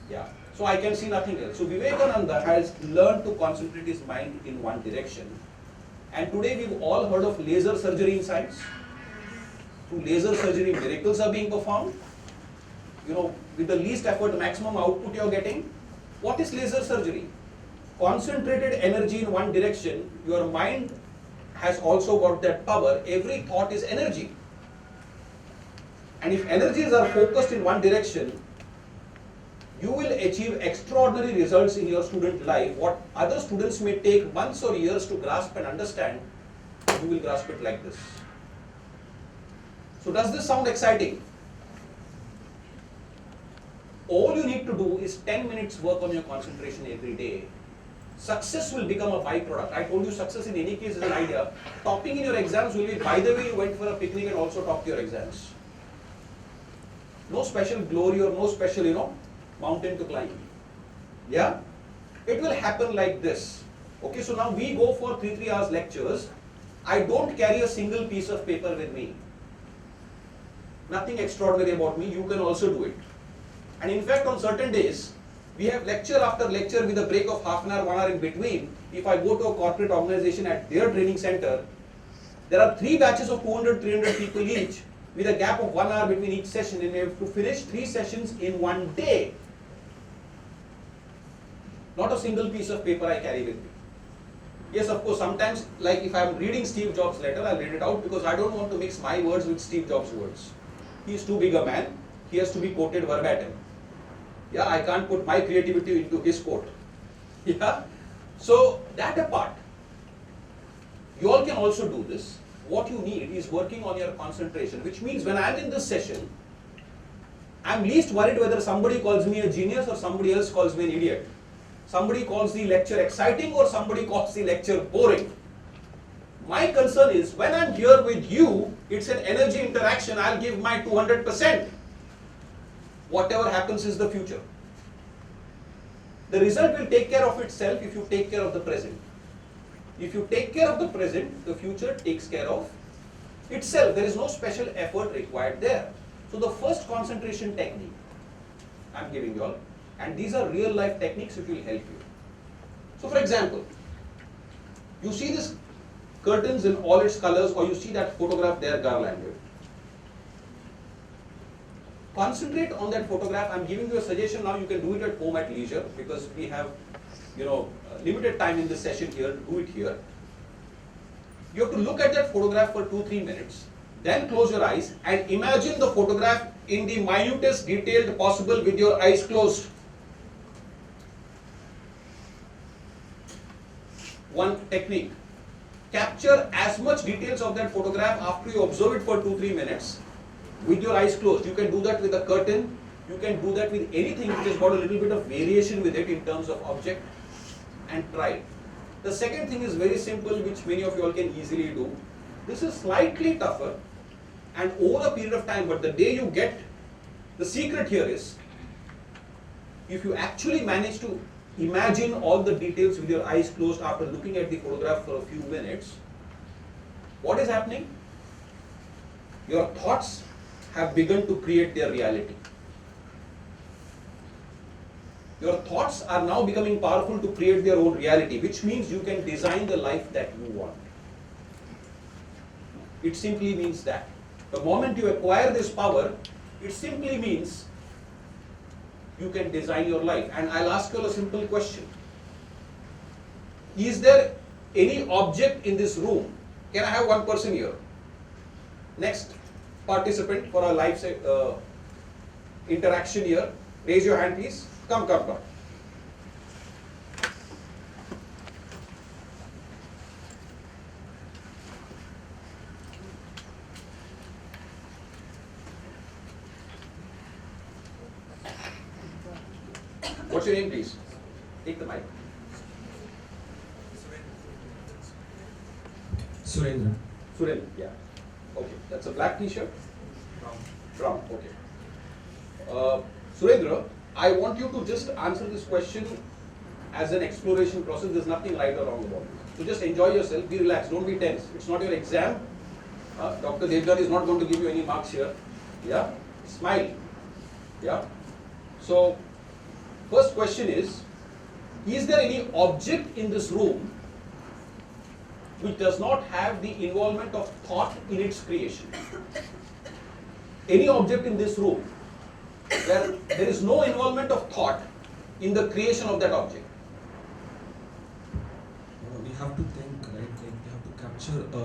Yeah. So I can see nothing else. So Vivekananda has learned to concentrate his mind in one direction. And today we've all heard of laser surgery in science. Through laser surgery, miracles are being performed. With the least effort, the maximum output you're getting. What is laser surgery? concentrated energy in one direction, your mind has also got that power. Every thought is energy. And if energies are focused in one direction, you will achieve extraordinary results in your student life. What other students may take months or years to grasp and understand, you will grasp it like this. So does this sound exciting? All you need to do is 10 minutes work on your concentration every day. Success will become a byproduct. I told you success in any case is an idea. Topping in your exams will be by the way you went for a picnic and also topped your exams. No special glory or no special, mountain to climb. Yeah? It will happen like this. Okay, so now we go for 3 hours lectures. I don't carry a single piece of paper with me. Nothing extraordinary about me. You can also do it. And in fact, on certain days, we have lecture after lecture with a break of half an hour, 1 hour in between. If I go to a corporate organization at their training center, there are 3 batches of 200, 300 people each with a gap of 1 hour between each session, and we have to finish 3 sessions in one day. Not a single piece of paper I carry with me. Yes, of course, sometimes, like if I am reading Steve Jobs' letter, I'll read it out because I don't want to mix my words with Steve Jobs' words. He is too big a man. He has to be quoted verbatim. Yeah, I can't put my creativity into his quote. Yeah. So that apart, you all can also do this. What you need is working on your concentration, which means when I'm in this session, I'm least worried whether somebody calls me a genius or somebody else calls me an idiot. Somebody calls the lecture exciting or somebody calls the lecture boring. My concern is when I'm here with you, it's an energy interaction. I'll give my 200%. Whatever happens is the future. The result will take care of itself if you take care of the present. If you take care of the present, the future takes care of itself. There is no special effort required there. So the first concentration technique I'm giving you all, and these are real life techniques which will help you. So for example, you see this curtains in all its colors, or you see that photograph there garlanded. Concentrate on that photograph. I'm giving you a suggestion now. You can do it at home at leisure because we have, limited time in this session here to do it here. You have to look at that photograph for 2-3 minutes. Then close your eyes and imagine the photograph in the minutest detail possible with your eyes closed. One technique. Capture as much details of that photograph after you observe it for 2-3 minutes with your eyes closed. You can do that with a curtain. You can do that with anything which has got a little bit of variation with it in terms of object, and try it. The second thing is very simple, which many of you all can easily do. This is slightly tougher and over a period of time, but the day you get, the secret here is, if you actually manage to imagine all the details with your eyes closed after looking at the photograph for a few minutes, what is happening? Your thoughts have begun to create their reality. Your thoughts are now becoming powerful to create their own reality, which means you can design the life that you want. It simply means that. The moment you acquire this power, it simply means you can design your life. And I'll ask you a simple question. Is there any object in this room? Can I have one person here? Next participant for our live interaction here. Raise your hand, please. Come. What's your name, please? Take the mic. Surendra. Surendra, yeah. Okay, that's a black t-shirt? Brown, okay. Surendra, I want you to just answer this question as an exploration process. There's nothing right or wrong about it. So just enjoy yourself, be relaxed, don't be tense. It's not your exam. Dr. Devgan is not going to give you any marks here. Yeah? Smile. Yeah? So, first question is there any object in this room which does not have the involvement of thought in its creation? Any object in this room where there is no involvement of thought in the creation of that object? you have to think, right? Like you have to capture a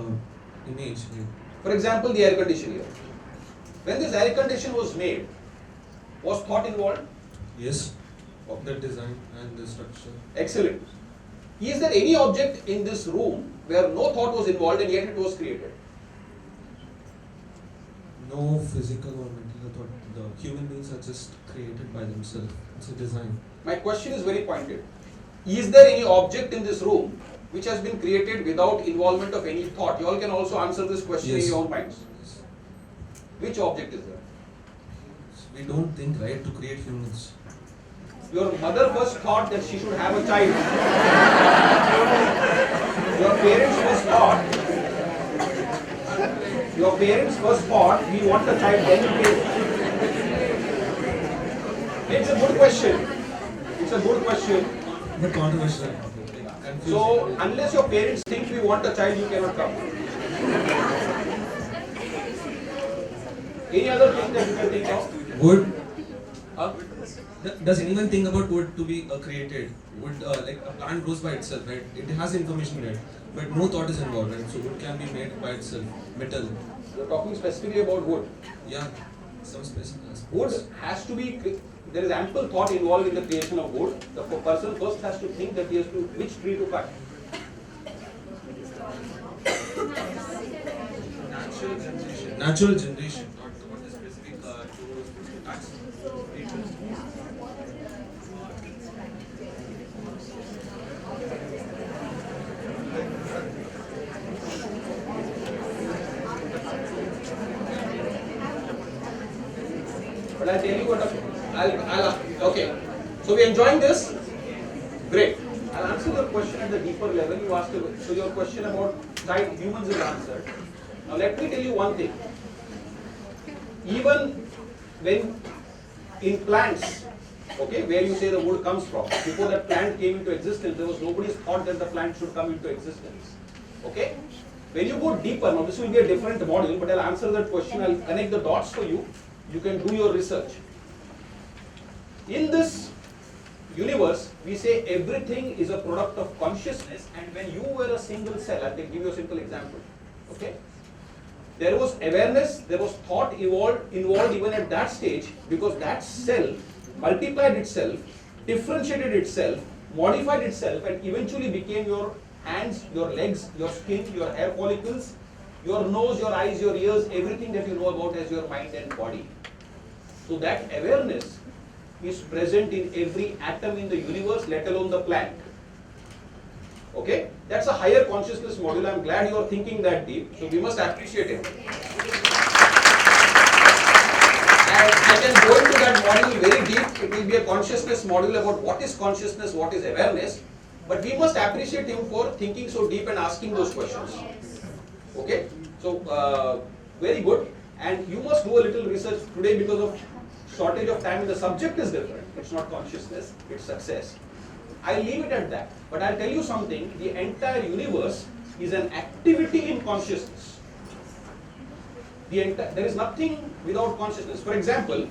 image. Like, For example, the air conditioner. When this air conditioner was made, was thought involved? yes, the design and the structure. Excellent. Is there any object in this room where no thought was involved and yet it was created? No physical or mental thought. The human beings are just created by themselves. It's a design. My question is very pointed. Is there any object in this room which has been created without involvement of any thought? You all can also answer this question in Yes. your own minds. Yes. Which object is there? We don't think, right, to create humans. Your mother first thought that she should have a child. Your parents first thought. Your parents first thought we want a child, then you gave. It's a good question. It's a good question. But controversial. Confusing. So unless your parents think we want a child, you cannot come. Any other thing that you can think of? Wood. Huh? Does anyone think about wood to be created? Wood, like a plant grows by itself, right? It has information in it, but no thought is involved, right? So wood can be made by itself. Metal. You're talking specifically about wood. Yeah, some specific aspects. Wood has to be, there is ample thought involved in the creation of wood. The person first has to think that he has to, which tree to cut. Natural generation, not the specific tools. But I'll tell you what, okay. So we're enjoying this? Great. I'll answer your question at the deeper level. You asked, so your question about child humans is answered. Now let me tell you one thing. Even when in plants, okay, where you say the wood comes from, before that plant came into existence, there was nobody's thought that the plant should come into existence. Okay? When you go deeper, now this will be a different module, but I'll answer that question, I'll connect the dots for you. You can do your research. In this universe, we say everything is a product of consciousness, and when you were a single cell, I'll give you a simple example. Okay? There was awareness, there was thought involved even at that stage, because that cell multiplied itself, differentiated itself, modified itself, and eventually became your hands, your legs, your skin, your hair follicles, your nose, your eyes, your ears, everything that you know about as your mind and body. So that awareness is present in every atom in the universe, let alone the plant. Okay? That's a higher consciousness module. I'm glad you are thinking that deep. So we must appreciate it. And I can go into that module very deep. It will be a consciousness module about what is consciousness, what is awareness. But we must appreciate him for thinking so deep and asking those questions. Okay? So, very good. And you must do a little research today because of shortage of time. The subject is different. It's not consciousness, it's success. I'll leave it at that. But I'll tell you something, the entire universe is an activity in consciousness. There is nothing without consciousness. For example,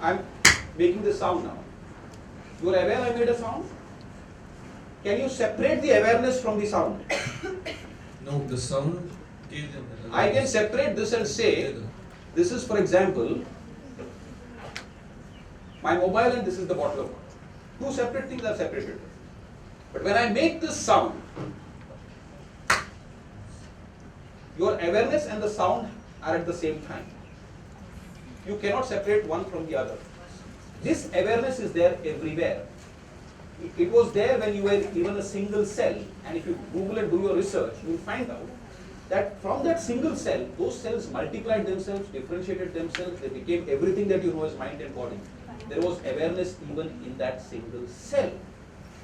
I'm making this sound now. You are aware I made a sound? Can you separate the awareness from the sound? No, the sound gave them. I can separate this and say, this is, for example, my mobile and this is the bottle of water. Two separate things are separated. But when I make this sound, your awareness and the sound are at the same time. You cannot separate one from the other. This awareness is there everywhere. It was there when you were even a single cell, and if you Google and do your research, you will find out that from that single cell, those cells multiplied themselves, differentiated themselves, they became everything that you know as mind and body. There was awareness even in that single cell.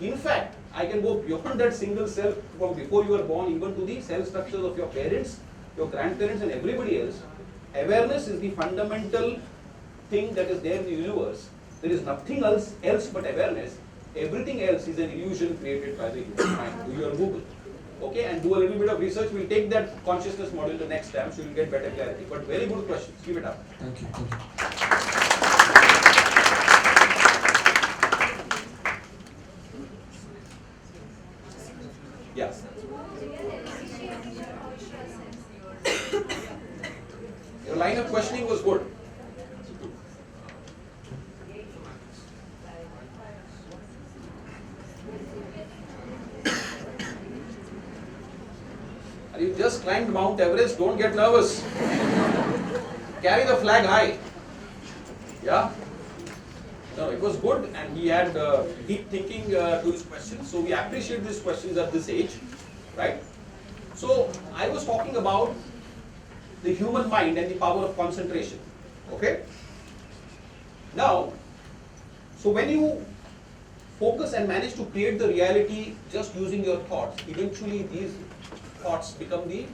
In fact, I can go beyond that single cell from before you were born even to the cell structures of your parents, your grandparents and everybody else. Awareness is the fundamental thing that is there in the universe. There is nothing else but awareness. Everything else is an illusion created by the human mind. Do your Google. Okay, and do a little bit of research. We'll take that consciousness model the next time so you'll get better clarity. But very good questions. Keep it up. Thank you. Thank you. Yeah. Your line of questioning was good. You just climbed Mount Everest, don't get nervous. Carry the flag high. Yeah? No, it was good and he had deep thinking to his questions. So we appreciate these questions at this age, right? So I was talking about the human mind and the power of concentration. Okay? Now, so when you focus and manage to create the reality just using your thoughts, eventually these thoughts become the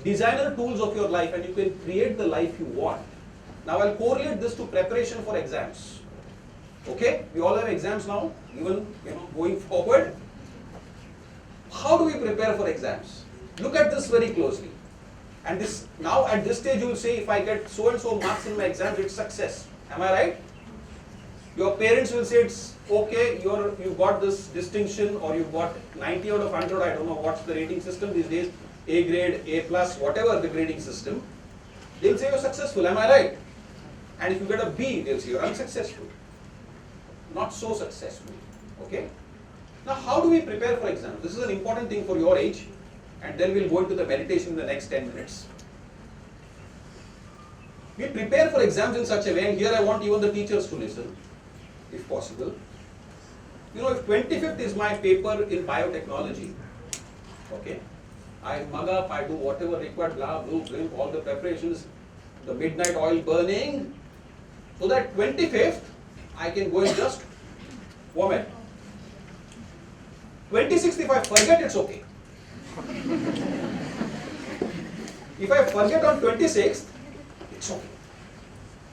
designer tools of your life and you can create the life you want. Now I'll correlate this to preparation for exams. Okay? We all have exams now, even going forward. How do we prepare for exams? Look at this very closely. And this now at this stage you will say if I get so and so marks in my exams, it's success. Am I right? Your parents will say it's okay, you got this distinction or you got 90 out of 100, I don't know what's the rating system these days, A grade, A plus, whatever the grading system. They'll say you're successful, am I right? And if you get a B, they'll say you're unsuccessful. Not so successful, okay? Now how do we prepare for exams? This is an important thing for your age and then we'll go into the meditation in the next 10 minutes. We prepare for exams in such a way, and here I want even the teachers to listen, if possible. You know, if 25th is my paper in biotechnology, okay, I mug up, I do whatever required, blah, blue, blink, all the preparations, the midnight oil burning, so that 25th, I can go and just vomit. 26th, if I forget, it's okay. If I forget on 26th, it's okay.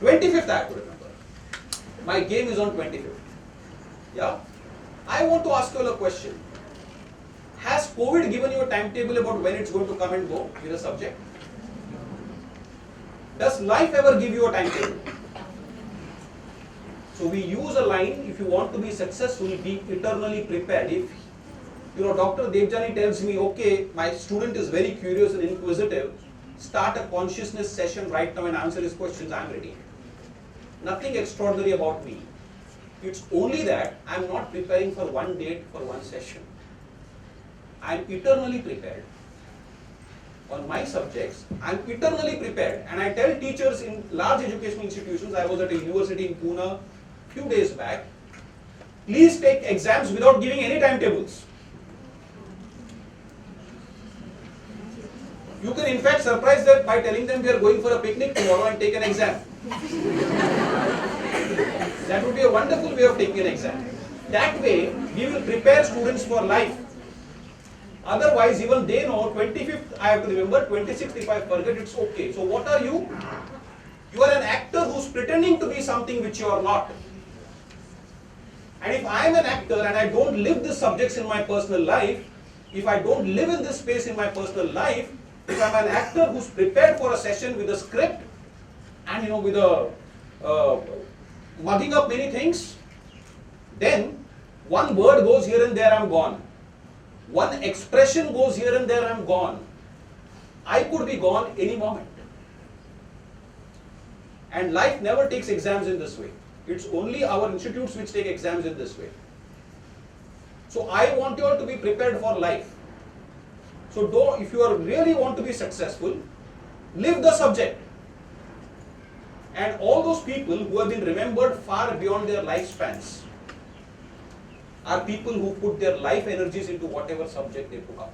25th, I have to remember. My game is on 25th. Yeah? I want to ask you all a question. Has COVID given you a timetable about when it's going to come and go with a subject? Does life ever give you a timetable? So we use a line, if you want to be successful, be eternally prepared. If, Dr. Devjani tells me, okay, my student is very curious and inquisitive, start a consciousness session right now and answer his questions, I'm ready. Nothing extraordinary about me. It's only that I'm not preparing for one date, for one session. I'm eternally prepared. On my subjects, I'm eternally prepared. And I tell teachers in large educational institutions, I was at a university in Pune a few days back, please take exams without giving any timetables. You can in fact surprise them by telling them we are going for a picnic tomorrow and take an exam. That would be a wonderful way of taking an exam. That way, we will prepare students for life. Otherwise, even they know 25th I have to remember, 26th if I forget, it's okay. So what are you? You are an actor who's pretending to be something which you are not. And if I am an actor and I don't live these subjects in my personal life, if I don't live in this space in my personal life, if I'm an actor who's prepared for a session with a script and with a mugging up many things, then one word goes here and there, I'm gone. One expression goes here and there, I'm gone. I could be gone any moment. And life never takes exams in this way. It's only our institutes which take exams in this way. So I want you all to be prepared for life. So if you really want to be successful, live the subject. And all those people who have been remembered far beyond their lifespans are people who put their life energies into whatever subject they took up.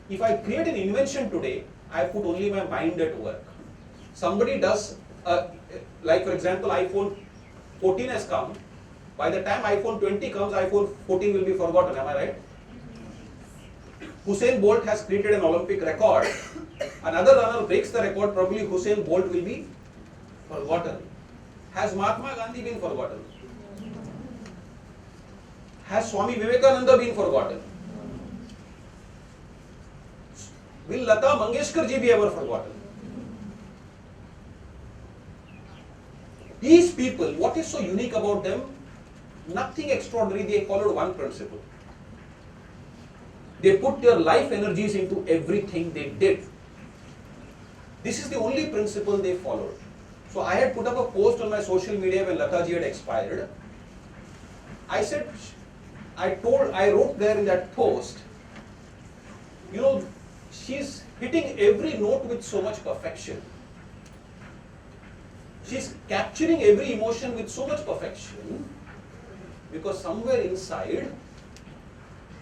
If I create an invention today, I put only my mind at work. Somebody does, like for example, iPhone 14 has come. By the time iPhone 20 comes, iPhone 14 will be forgotten, am I right? Usain Bolt has created an Olympic record. Another runner breaks the record, probably Usain Bolt will be forgotten. Has Mahatma Gandhi been forgotten? Has Swami Vivekananda been forgotten? Will Lata Mangeshkar ji be ever forgotten? These people, what is so unique about them? Nothing extraordinary, they followed one principle. They put their life energies into everything they did. This is the only principle they followed. So I had put up a post on my social media when Lataji had expired. I said, I wrote there in that post, you know, she's hitting every note with so much perfection. She's capturing every emotion with so much perfection because somewhere inside,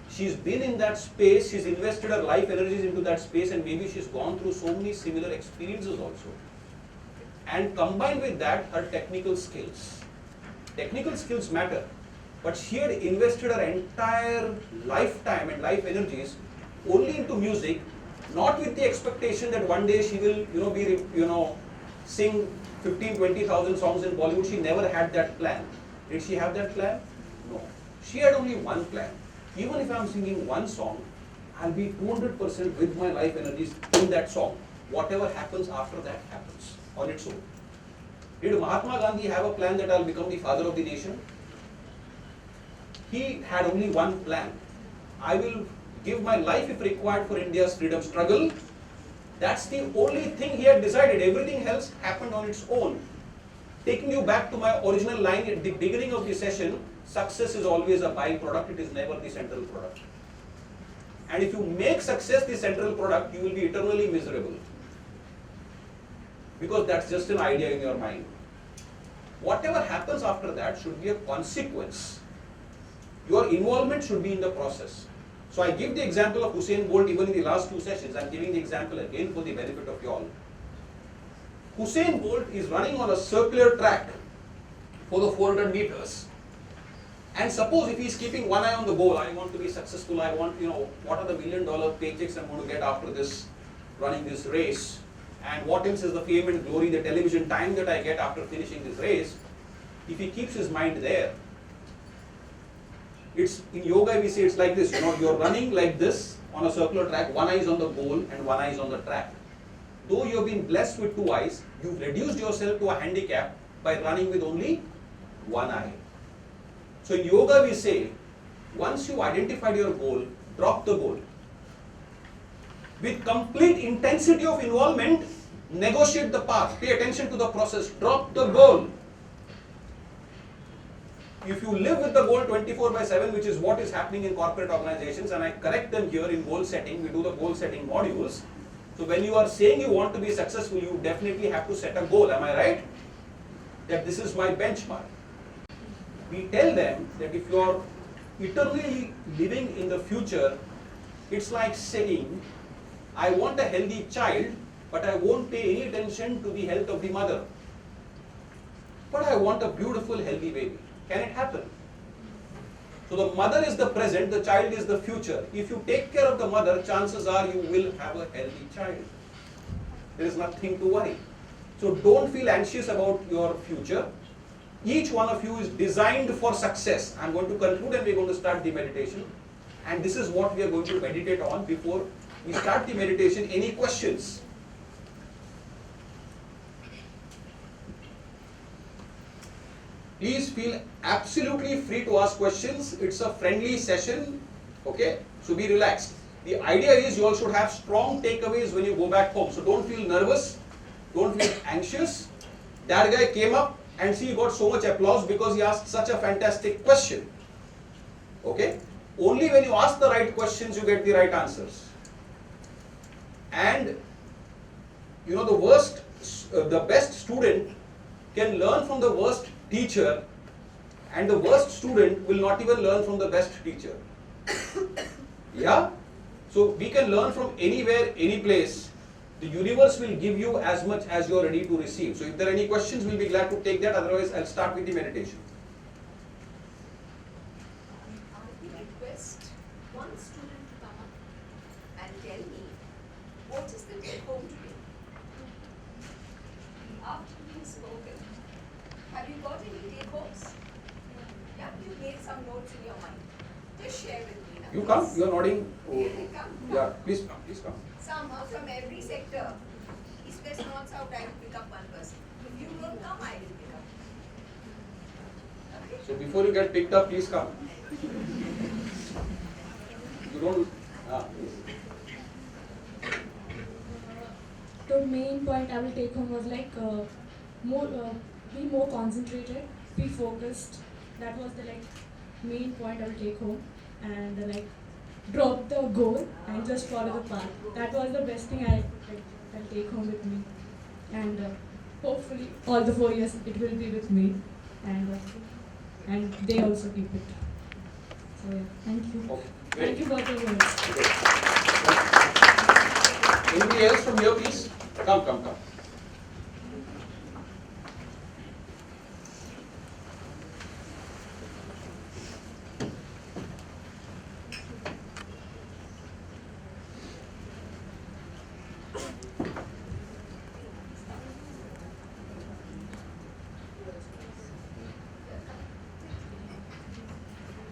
she's been in that space, she's invested her life energies into that space, and maybe she's gone through so many similar experiences also. And combined with that, her technical skills. Technical skills matter, but she had invested her entire lifetime and life energies only into music, not with the expectation that one day she will, sing 15-20,000 songs in Bollywood. She never had that plan. Did she have that plan? No. She had only one plan. Even if I'm singing one song, I'll be 200% with my life energies in that song. Whatever happens after that happens on its own. Did Mahatma Gandhi have a plan that I'll become the father of the nation? He had only one plan. I will give my life if required for India's freedom struggle. That's the only thing he had decided. Everything else happened on its own. Taking you back to my original line at the beginning of the session, success is always a byproduct, it is never the central product. And if you make success the central product, you will be eternally miserable. Because that's just an idea in your mind. Whatever happens after that should be a consequence. Your involvement should be in the process. So I give the example of Usain Bolt even in the last two sessions. I'm giving the example again for the benefit of you all. Usain Bolt is running on a circular track for the 400 meters. And suppose if he's keeping one eye on the goal, I want to be successful, I want, what are the $1 million paychecks I'm going to get after this, running this race, and what else is the fame and glory, the television time that I get after finishing this race. If he keeps his mind there, it's in yoga we say it's like this, you're running like this on a circular track, one eye is on the goal and one eye is on the track. Though you have been blessed with two eyes, you've reduced yourself to a handicap by running with only one eye. So in yoga we say, once you identified your goal, drop the goal. With complete intensity of involvement, negotiate the path, pay attention to the process, drop the goal. If you live with the goal 24/7, which is what is happening in corporate organizations, and I correct them here in goal setting, we do the goal setting modules. So when you are saying you want to be successful, you definitely have to set a goal, am I right? That this is my benchmark. We tell them that if you are eternally living in the future, it's like saying, I want a healthy child, but I won't pay any attention to the health of the mother. But I want a beautiful, healthy baby. Can it happen? So the mother is the present, the child is the future. If you take care of the mother, chances are you will have a healthy child. There is nothing to worry. So don't feel anxious about your future. Each one of you is designed for success. I'm going to conclude and we're going to start the meditation. And this is what we are going to meditate on before we start the meditation. Any questions? Please feel absolutely free to ask questions. It's a friendly session, okay? So be relaxed. The idea is you all should have strong takeaways when you go back home. So don't feel nervous, don't feel anxious. That guy came up and he got so much applause because he asked such a fantastic question, okay? Only when you ask the right questions, you get the right answers. And the best student can learn from the worst teacher, and the worst student will not even learn from the best teacher. Yeah? So we can learn from anywhere, any place. The universe will give you as much as you are ready to receive. So if there are any questions, we'll be glad to take that. Otherwise, I'll start with the meditation. I request one student to come up and tell me what is the take home today. After being spoken, have you got any take homes? Yeah, you made some notes in your mind. Just share with me now. You come? please. You are nodding. Oh. Come. Yeah, please come, please come. Some from every sector. East, West, North, South, I will pick up one person. If you don't come, I will pick up. Okay? So before you get picked up, please come. You don't Please. The main point I will take home was like be more concentrated, be focused. That was the like main point I will take home, and like drop the goal and just follow the path. That was the best thing I'll take home with me, and hopefully all the 4 years it will be with me, and they also keep it. So yeah, thank you. Okay. Thank you for the words. Anybody else from here, please? Come.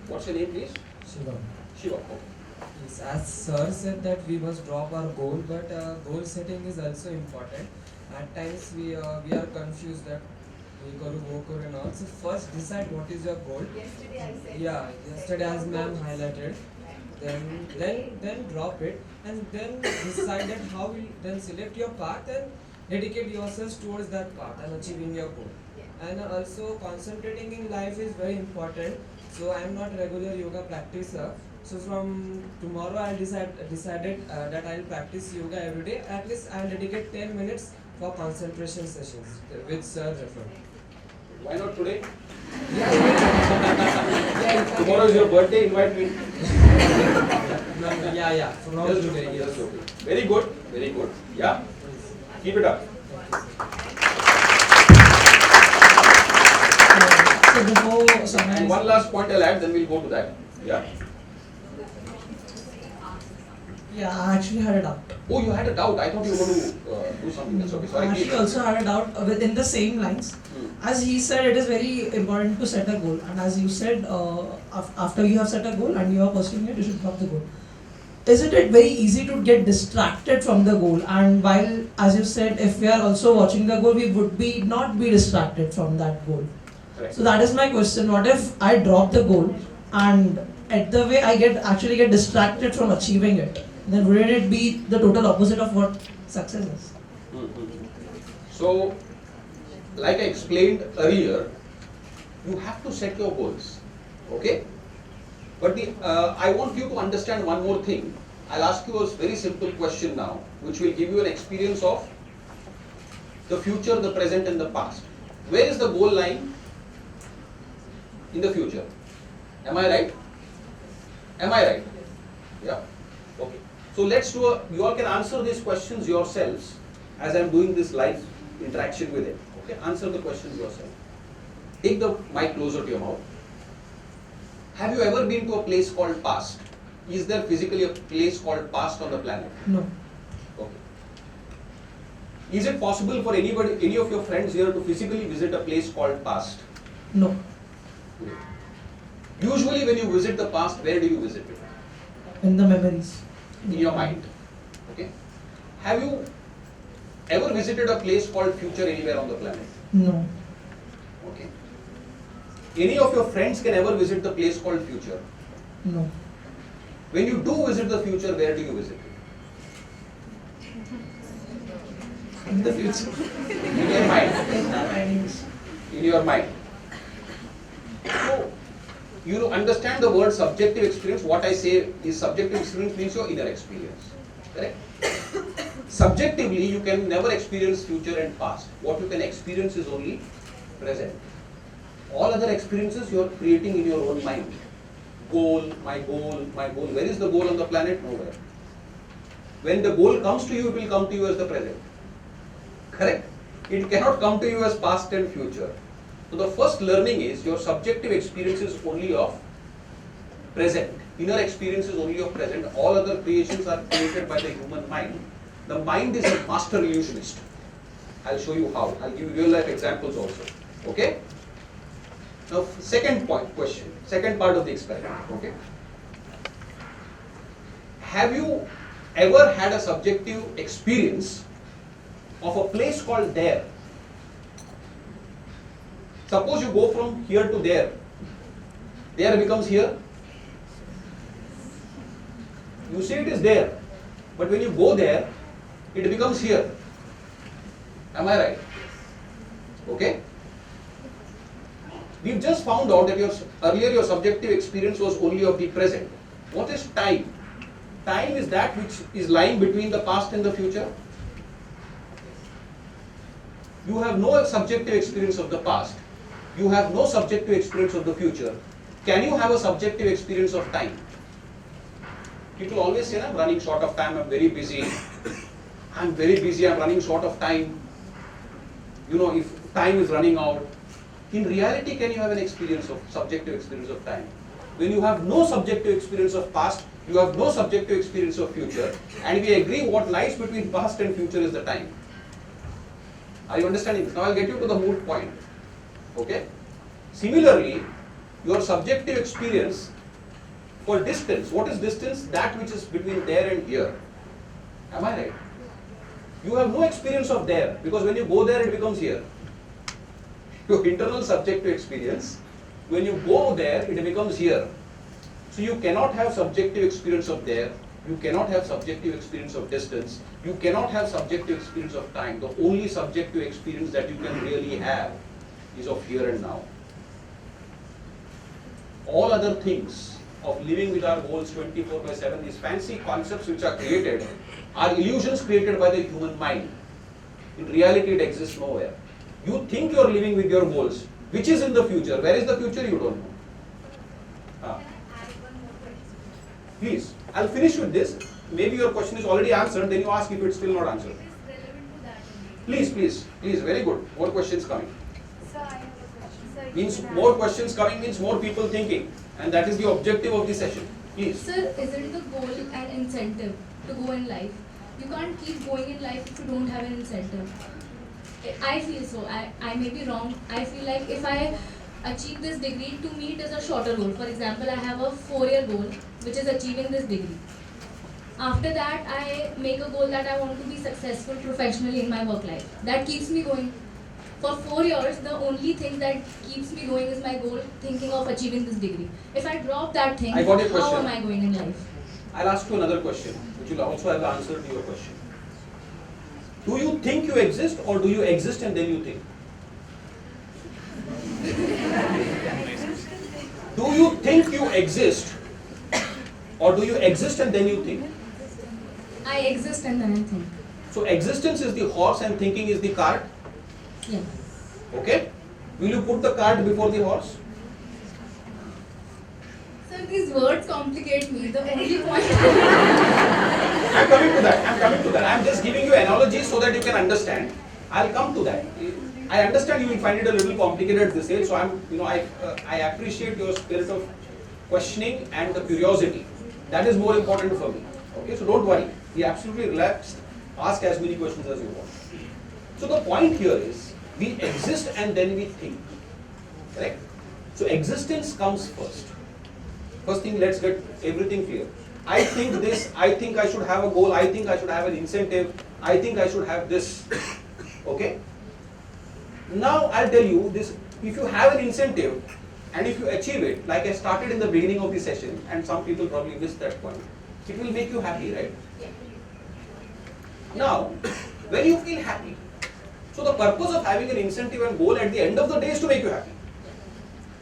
What's your name, please? Shivam. Shiva. Okay. Yes, as sir said that we must drop our goal, but goal setting is also important. At times we are confused that we karu wo karu and all. So first decide what is your goal. Yesterday I said. Yeah, yesterday as ma'am highlighted. Then drop it and then decide that how we then select your path and dedicate yourselves towards that path and achieving your goal. And also concentrating in life is very important. So I am not regular yoga practicer. So from tomorrow I decided that I will practice yoga every day. At least I will dedicate 10 minutes for concentration sessions, which sir referred. Why not today? Yeah, Tomorrow is your birthday, invite me. Yeah. From Just today, joking, yes. just joking. Very good. Yeah? Keep it up. So before And summarizing, one last point I'll add, then we'll go to that. Yeah? yeah, I actually had a doubt. Oh, you had a doubt. I thought you were going to do something else. Okay, I sorry. actually please. also had a doubt within the same lines. As he said, it is very important to set a goal, and as you said, after you have set a goal and you are pursuing it, you should drop the goal. Isn't it very easy to get distracted from the goal? And while, as you said, if we are also watching the goal, we would not be distracted from that goal. Correct. So that is my question. What if I drop the goal and at the way I actually get distracted from achieving it? Then wouldn't it be the total opposite of what success is? So, like I explained earlier, you have to set your goals. Okay? But I want you to understand one more thing. I'll ask you a very simple question now, which will give you an experience of the future, the present, and the past. Where is the goal lying in the future? Am I right? Yeah? Okay. So let's do you all can answer these questions yourselves as I'm doing this live interaction with it. Okay? Answer the questions yourself. Take the mic closer to your mouth. Have you ever been to a place called past? Is there physically a place called past on the planet? No. Okay. Is it possible for any of your friends here to physically visit a place called past? No. Okay. Usually when you visit the past, where do you visit it? In the memories. In your mind. Okay. Have you ever visited a place called future anywhere on the planet? No. Okay. Any of your friends can ever visit the place called future? No. When you do visit the future, where do you visit it? In the future. In your mind. In our minds. In your mind. So, you understand the word subjective experience. What I say is subjective experience means your inner experience. Correct? Subjectively, you can never experience future and past. What you can experience is only present. All other experiences you are creating in your own mind. Goal, my goal, my goal. Where is the goal on the planet? Nowhere. When the goal comes to you, it will come to you as the present. Correct? It cannot come to you as past and future. So the first learning is your subjective experience is only of present. Inner experience is only of present. All other creations are created by the human mind. The mind is a master illusionist. I'll show you how. I'll give you real life examples also. Okay? Now, second part of the experiment. Okay? Have you ever had a subjective experience of a place called there? Suppose you go from here to there. There becomes here. You say it is there, but when you go there, it becomes here. Am I right? Okay? We've just found out that earlier your subjective experience was only of the present. What is time? Time is that which is lying between the past and the future. You have no subjective experience of the past. You have no subjective experience of the future. Can you have a subjective experience of time? People always say, I'm running short of time, I'm very busy. I'm very busy, I'm running short of time. You know, if time is running out. In reality, can you have an experience of subjective experience of time? When you have no subjective experience of past, you have no subjective experience of future, and we agree what lies between past and future is the time. Are you understanding this? Now I'll get you to the moot point. Okay? Similarly, your subjective experience for distance, what is distance? That which is between there and here. Am I right? You have no experience of there, because when you go there, it becomes here. Your internal subjective experience, when you go there, it becomes here. So you cannot have subjective experience of there, you cannot have subjective experience of distance, you cannot have subjective experience of time. The only subjective experience that you can really have is of here and now. All other things of living with our goals 24/7, these fancy concepts which are created, are illusions created by the human mind. In reality, it exists nowhere. You think you are living with your goals, which is in the future. Where is the future? You don't know. Can I add one more question? Please, I'll finish with this. Maybe your question is already answered, then you ask if it's still not answered. It is relevant to that only. Please, very good. More questions coming. Sir, I have a question. Sir, you Means can add- more questions coming means more people thinking, and that is the objective of the session. Please. Sir, isn't the goal an incentive to go in life? You can't keep going in life if you don't have an incentive. I feel so. I may be wrong. I feel like if I achieve this degree, to me it is a shorter goal. For example, I have a 4-year goal, which is achieving this degree. After that, I make a goal that I want to be successful professionally in my work life. That keeps me going. For 4 years, the only thing that keeps me going is my goal, thinking of achieving this degree. If I drop that thing, I got your how question. am I going in life? I'll ask you another question, which will also have the answer to your question. Do you think you exist, or do you exist and then you think? Do you think you exist, or do you exist and then you think? I exist and then I think. So existence is the horse and thinking is the cart. Yeah. Okay? Will you put the cart before the horse? Sir, these words complicate me. The only point. I'm coming to that. I'm just giving you analogies so that you can understand. I'll come to that. I understand you will find it a little complicated at this age, so I appreciate your spirit of questioning and the curiosity. That is more important for me. Okay, so don't worry. Be absolutely relaxed. Ask as many questions as you want. So the point here is, we exist and then we think. Correct? So existence comes first. First thing, let's get everything clear. I think this, I think I should have a goal, I think I should have an incentive, I think I should have this. Okay? Now I'll tell you this, if you have an incentive and if you achieve it, like I started in the beginning of the session, and some people probably missed that point, it will make you happy, right? Now, when you feel happy, so the purpose of having an incentive and goal at the end of the day is to make you happy.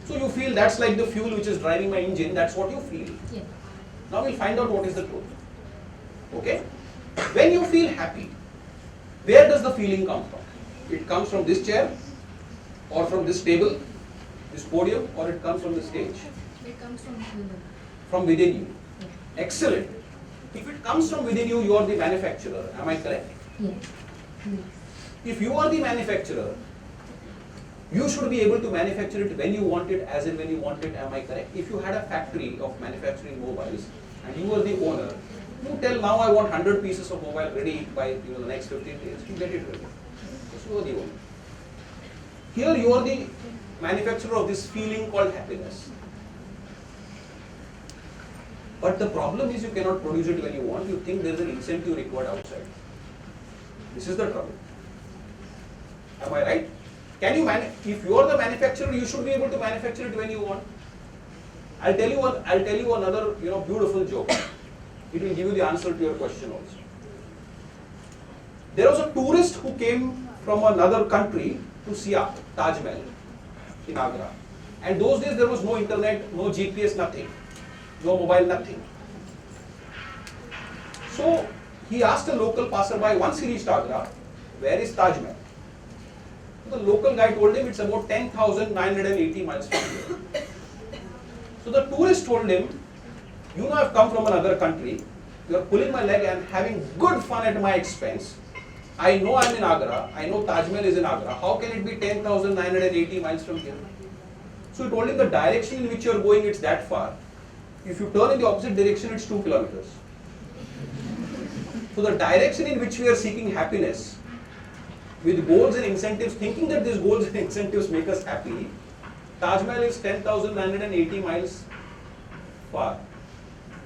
So you feel that's like the fuel which is driving my engine, that's what you feel. Yeah. Now we'll find out what is the truth. Okay? When you feel happy, where does the feeling come from? It comes from this chair, or from this table, this podium, or it comes from the stage? It comes from within. From within you. Excellent. If it comes from within you, you are the manufacturer. Am I correct? Yeah. If you are the manufacturer, you should be able to manufacture it when you want it, as in when you want it. Am I correct? If you had a factory of manufacturing mobiles and you were the owner, you tell now I want 100 pieces of mobile ready by the next 15 days. You get it ready. Because you are the owner. Here you are the manufacturer of this feeling called happiness. But the problem is you cannot produce it when you want. You think there is an incentive required outside. This is the trouble. Am I right? Can you if you are the manufacturer, you should be able to manufacture it when you want. I'll tell you another beautiful joke. It will give you the answer to your question also. There was a tourist who came from another country to see Taj Mahal in Agra. And those days there was no internet, no GPS, nothing. No mobile, nothing. So he asked a local passerby once he reached Agra, where is Taj Mahal? The local guy told him it's about 10,980 miles from here. So the tourist told him, you know I've come from another country, you are pulling my leg and having good fun at my expense. I know I'm in Agra, I know Taj Mahal is in Agra, how can it be 10,980 miles from here? So he told him the direction in which you are going, it's that far. If you turn in the opposite direction, it's 2 kilometers. So the direction in which we are seeking happiness, with goals and incentives, thinking that these goals and incentives make us happy, Taj Mahal is 10,980 miles far.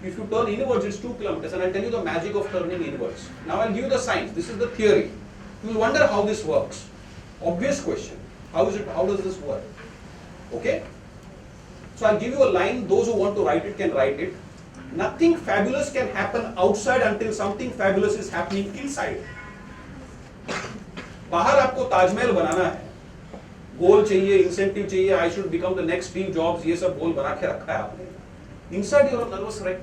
If you turn inwards, it's 2 kilometers, and I'll tell you the magic of turning inwards. Now I'll give you the science. This is the theory. You will wonder how this works. Obvious question. How does this work? Okay? So I'll give you a line. Those who want to write it can write it. Nothing fabulous can happen outside until something fabulous is happening inside. बाहर आपको ताजमहल बनाना है, गोल चाहिए, incentive चाहिए, I should become the next Steve jobs, ये सब गोल बना के रखा है आपने. Inside you are a nervous wreck.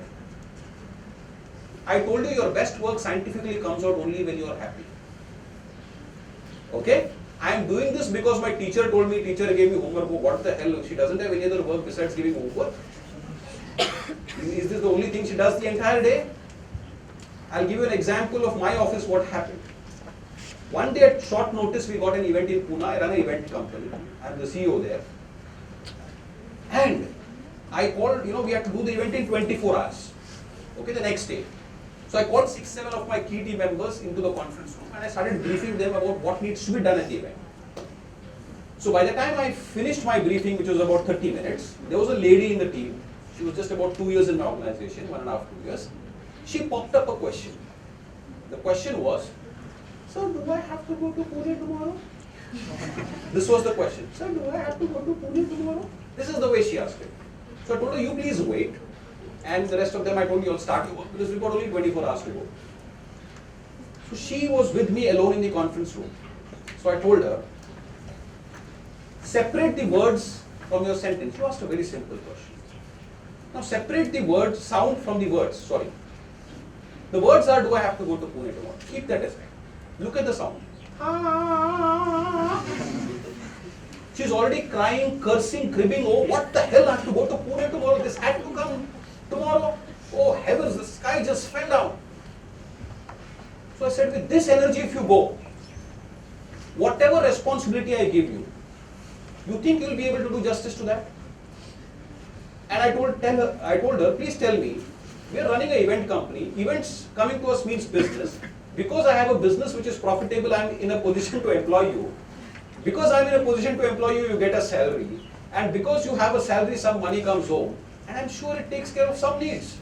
I told you your best work scientifically comes out only when you are happy. Okay? I am doing this because my teacher told me, teacher gave me homework. What the hell? She doesn't have any other work besides giving homework. Is this the only thing she does the entire day? I'll give you an example of my office, what happened. One day at short notice, we got an event in Pune. I run an event company. I'm the CEO there. And I called, we had to do the event in 24 hours. Okay, the next day. So I called 6-7 of my key team members into the conference room and I started briefing them about what needs to be done at the event. So by the time I finished my briefing, which was about 30 minutes, there was a lady in the team. She was just about 2 years in my organization, 1.5, 2 years. She popped up a question. The question was, sir, do I have to go to Pune tomorrow? This was the question. Sir, do I have to go to Pune tomorrow? This is the way she asked it. So I told her, you please wait. And the rest of them I told you, you'll start your work because we've got only 24 hours to go. So she was with me alone in the conference room. So I told her, separate the words from your sentence. You asked a very simple question. Now separate the words, sound from the words, sorry. The words are, do I have to go to Pune tomorrow? Keep that aside. Look at the sound. She's already crying, cursing, cribbing. Oh, what the hell, I have to go to Pune tomorrow. This had to come tomorrow. Oh heavens, the sky just fell down. So I said, with this energy if you go, whatever responsibility I give you, you think you'll be able to do justice to that? And I told her, please tell me, we are running an event company. Events coming to us means business. Because I have a business which is profitable, I am in a position to employ you. Because I am in a position to employ you, you get a salary. And because you have a salary, some money comes home. And I am sure it takes care of some needs.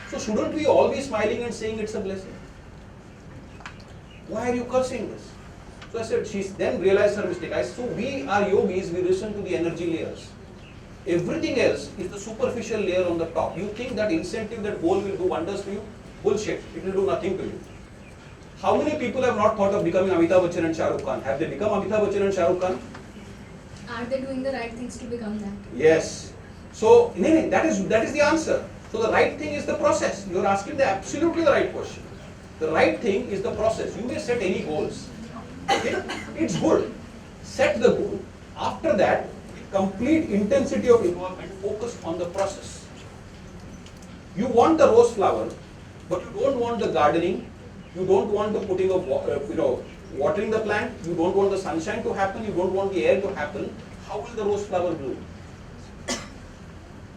So shouldn't we all be smiling and saying it's a blessing? Why are you cursing this? So I said, she then realized her mistake. I said, so we are yogis, we listen to the energy layers. Everything else is the superficial layer on the top. You think that incentive, that goal will do wonders for you? Bullshit. It will do nothing to you. How many people have not thought of becoming Amitabh Bachchan and Shah Rukh Khan? Have they become Amitabh Bachchan and Shah Rukh Khan? Are they doing the right things to become that? Yes. So, that is the answer. So the right thing is the process. You are asking absolutely the right question. The right thing is the process. You may set any goals. Okay? It's good. Set the goal. After that, complete intensity of involvement, focus on the process. You want the rose flower, but you don't want the gardening. You don't want the putting of, watering the plant. You don't want the sunshine to happen. You don't want the air to happen. How will the rose flower bloom?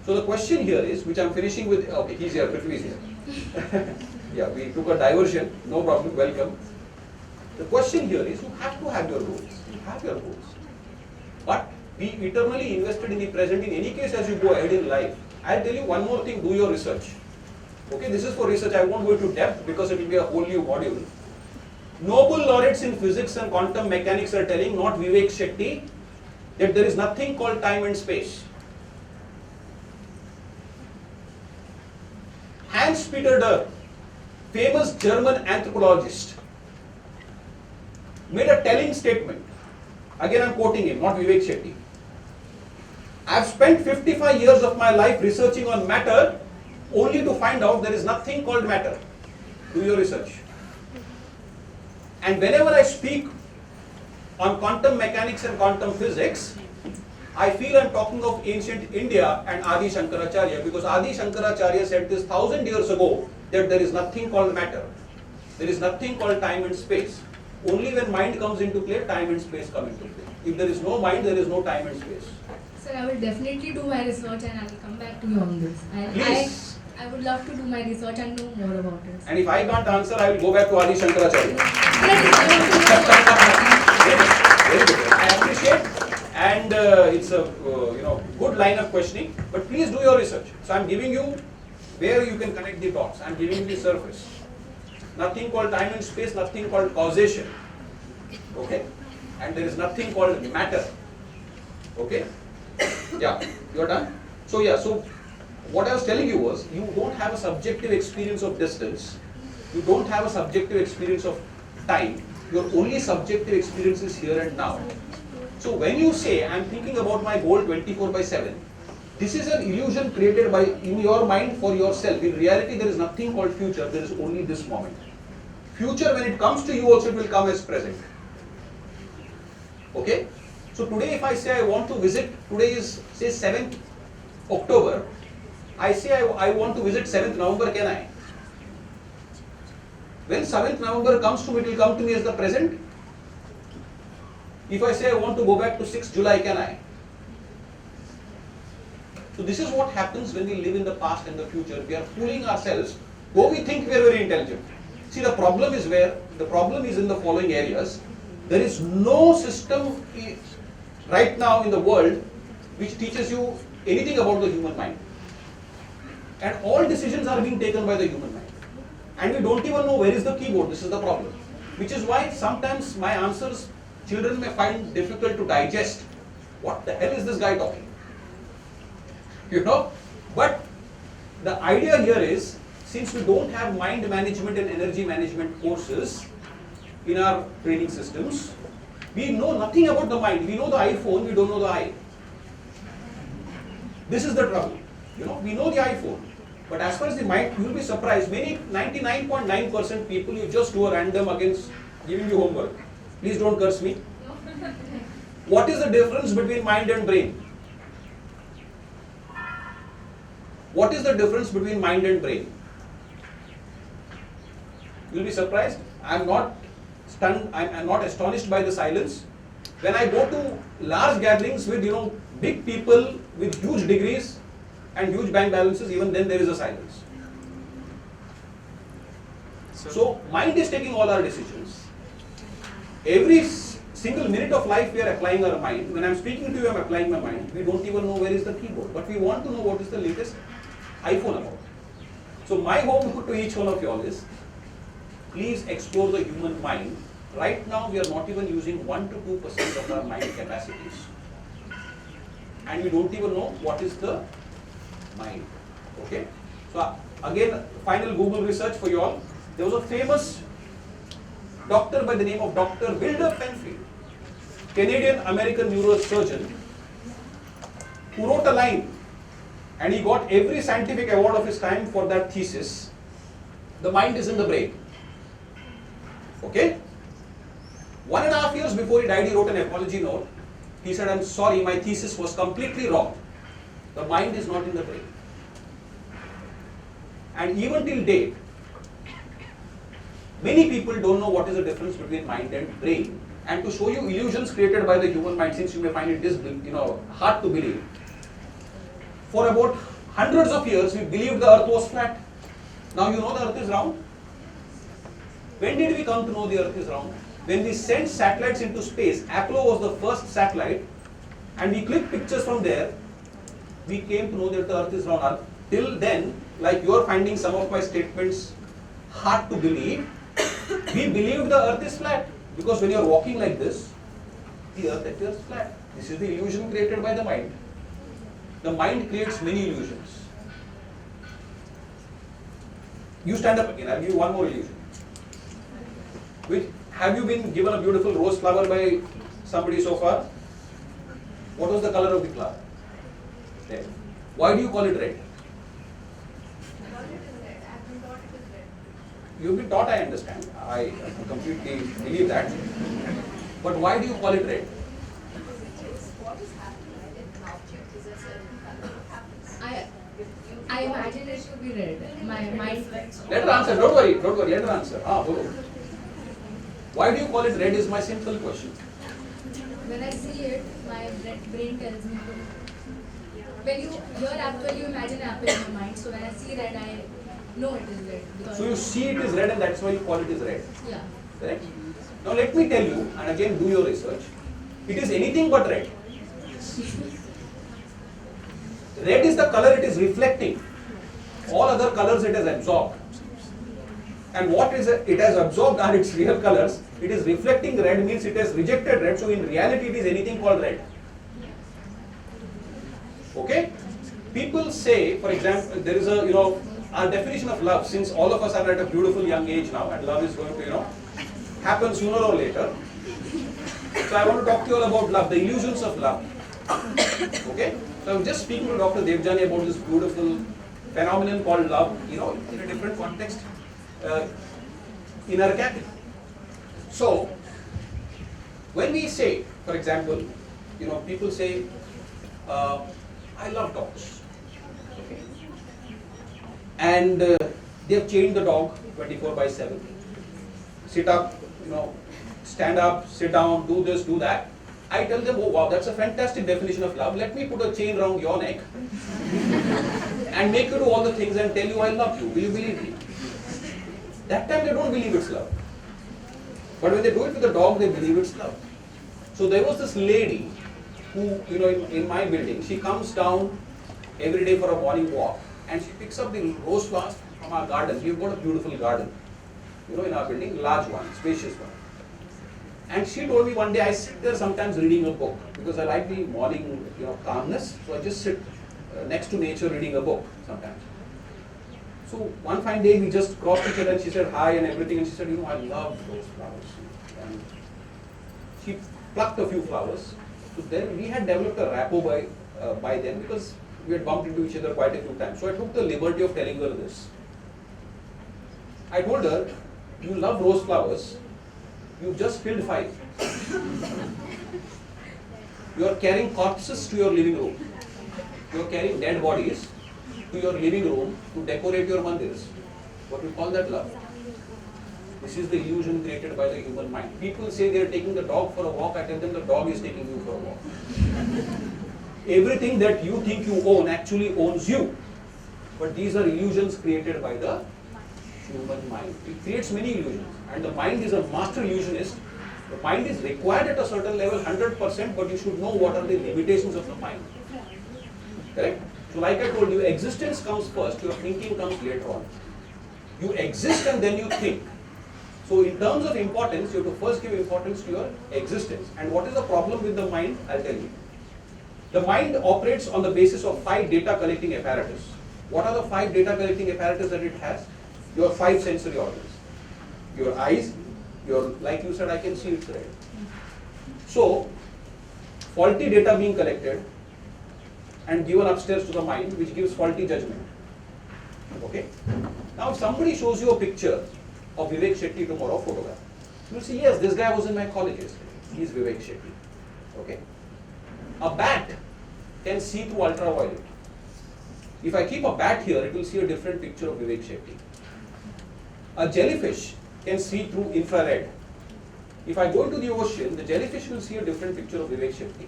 So the question here is, which I'm finishing with, okay, he's here, Prithvi is here. Yeah, we took a diversion, no problem, welcome. The question here is, you have to have your goals. You have your goals. But be eternally invested in the present. In any case, as you go ahead in life, I'll tell you one more thing, do your research. Okay, this is for research, I won't go into depth because it will be a whole new module. Nobel laureates in physics and quantum mechanics are telling, not Vivek Shetty, that there is nothing called time and space. Hans Peter Durr, famous German anthropologist, made a telling statement. Again, I'm quoting him, not Vivek Shetty. I've spent 55 years of my life researching on matter only to find out there is nothing called matter. Do your research. And whenever I speak on quantum mechanics and quantum physics, I feel I'm talking of ancient India and Adi Shankaracharya, because Adi Shankaracharya said this 1000 years ago that there is nothing called matter. There is nothing called time and space. Only when mind comes into play, time and space come into play. If there is no mind, there is no time and space. Sir, I will definitely do my research and I will come back to you on this. Please. I would love to do my research and know more about it. And if I can't answer, I will go back to Adi Shankaracharya. Very good. I appreciate, and it's a good line of questioning. But please do your research. So I'm giving you where you can connect the dots. I'm giving you the surface. Nothing called time and space. Nothing called causation. Okay, and there is nothing called matter. Okay. Yeah, you're done. So yeah, so what I was telling you was, you don't have a subjective experience of distance. You don't have a subjective experience of time. Your only subjective experience is here and now. So when you say, I'm thinking about my goal 24/7, this is an illusion created by in your mind for yourself. In reality, there is nothing called future. There is only this moment. Future, when it comes to you also, it will come as present. Okay? So today if I say I want to visit, today is say 7th October, I say I want to visit 7th November, can I? When 7th November comes to me, it will come to me as the present. If I say I want to go back to 6th July, can I? So this is what happens when we live in the past and the future. We are fooling ourselves, though we think we are very intelligent. See, the problem is in the following areas. There is no system right now in the world which teaches you anything about the human mind. And all decisions are being taken by the human mind. And we don't even know where is the keyboard. This is the problem. Which is why sometimes my answers children may find difficult to digest. What the hell is this guy talking? You know? But the idea here is, since we don't have mind management and energy management courses in our training systems, we know nothing about the mind. We know the iPhone, we don't know the eye. This is the trouble. You know, we know the iPhone. But as far as the mind, you will be surprised. Many 99.9% people, you just do a random against giving you homework. Please don't curse me. What is the difference between mind and brain? What is the difference between mind and brain? You will be surprised. I am not stunned. I am not astonished by the silence. When I go to large gatherings with big people with huge degrees and huge bank balances, even then there is a silence. So mind is taking all our decisions. Every single minute of life we are applying our mind. When I am speaking to you, I am applying my mind. We don't even know where is the keyboard, but we want to know what is the latest iPhone about. So my homework to each one of you all is, please explore the human mind. Right now we are not even using 1 to 2% of our mind capacities. And we don't even know what is the mind. Okay? So again, final Google research for you all. There was a famous doctor by the name of Dr. Wilder Penfield, Canadian-American neurosurgeon, who wrote a line, and he got every scientific award of his time for that thesis. The mind is in the brain. Okay? 1.5 years before he died, he wrote an apology note. He said, I'm sorry, my thesis was completely wrong. The mind is not in the brain. And even till date, many people don't know what is the difference between mind and brain. And to show you illusions created by the human mind, since you may find it hard to believe, for about hundreds of years we believed the earth was flat. Now you know the earth is round. When did we come to know the earth is round? When we sent satellites into space. Apollo was the first satellite, and we clicked pictures from there. We came to know that the earth is round. Till then, like you are finding some of my statements hard to believe, we believed the earth is flat. Because when you are walking like this, the earth appears flat. This is the illusion created by the mind. The mind creates many illusions. You stand up again. I'll give you one more illusion. Have you been given a beautiful rose flower by somebody so far? What was the color of the flower? Red. Why do you call it red? Because it is red. I've been taught it is red. You've been taught, I understand. I completely believe that. But why do you call it red? What is happening when an object is a certain color? What happens? I imagine it should be red. My mind. Let her answer. Don't worry. Let her answer. Bolo. Why do you call it red is my simple question. When I see it, my brain tells me to. When you hear apple, you imagine apple in your mind. So when I see red, I know it is red. Because So you see it is red and that's why you call it is red. Yeah. Correct? Now let me tell you, and again do your research, it is anything but red. Red is the color it is reflecting. All other colors it has absorbed. And what is it has absorbed are its real colors. It is reflecting red means it has rejected red. So in reality it is anything called red. Okay? People say, for example, there is a, our definition of love, since all of us are at a beautiful young age now and love is going to, happen sooner or later. So I want to talk to you all about love, the illusions of love. Okay? So I was just speaking to Dr. Devjani about this beautiful phenomenon called love, in a different context, in our academy. So, when we say, for example, people say, I love dogs. Okay? And they have chained the dog 24/7. Sit up, stand up, sit down, do this, do that. I tell them, oh wow, that's a fantastic definition of love. Let me put a chain around your neck and make you do all the things and tell you I love you. Will you believe me? That time they don't believe it's love. But when they do it with the dog, they believe it's love. So there was this lady who, in my building, she comes down every day for a morning walk and she picks up the rose flowers from our garden. We've got a beautiful garden, in our building, large one, spacious one. And she told me one day, I sit there sometimes reading a book because I like the morning, calmness. So I just sit next to nature reading a book sometimes. So one fine day we just crossed each other and she said hi and everything and she said, I love those flowers. And she plucked a few flowers. So then we had developed a rapport by then because we had bumped into each other quite a few times. So I took the liberty of telling her this. I told her, you love rose flowers. You just killed 5. You are carrying corpses to your living room. You are carrying dead bodies to your living room to decorate your mandirs. What we call that love? This is the illusion created by the human mind. People say they are taking the dog for a walk. I tell them the dog is taking you for a walk. Everything that you think you own actually owns you. But these are illusions created by the human mind. It creates many illusions. And the mind is a master illusionist. The mind is required at a certain level 100%, but you should know what are the limitations of the mind. Correct? So like I told you, existence comes first, your thinking comes later on. You exist and then you think. So in terms of importance, you have to first give importance to your existence. And what is the problem with the mind? I'll tell you. The mind operates on the basis of 5 data collecting apparatus. What are the 5 data collecting apparatus that it has? Your 5 sensory organs. Your eyes, like you said, I can see it's red. So, faulty data being collected and given upstairs to the mind, which gives faulty judgment. Okay? Now, if somebody shows you a picture of Vivek Shetty tomorrow, photograph, you'll see, yes, this guy was in my college yesterday. He's Vivek Shetty. Okay? A bat can see through ultraviolet. If I keep a bat here, it will see a different picture of Vivek Shetty. A jellyfish can see through infrared. If I go into the ocean, the jellyfish will see a different picture of Vivek Shetty.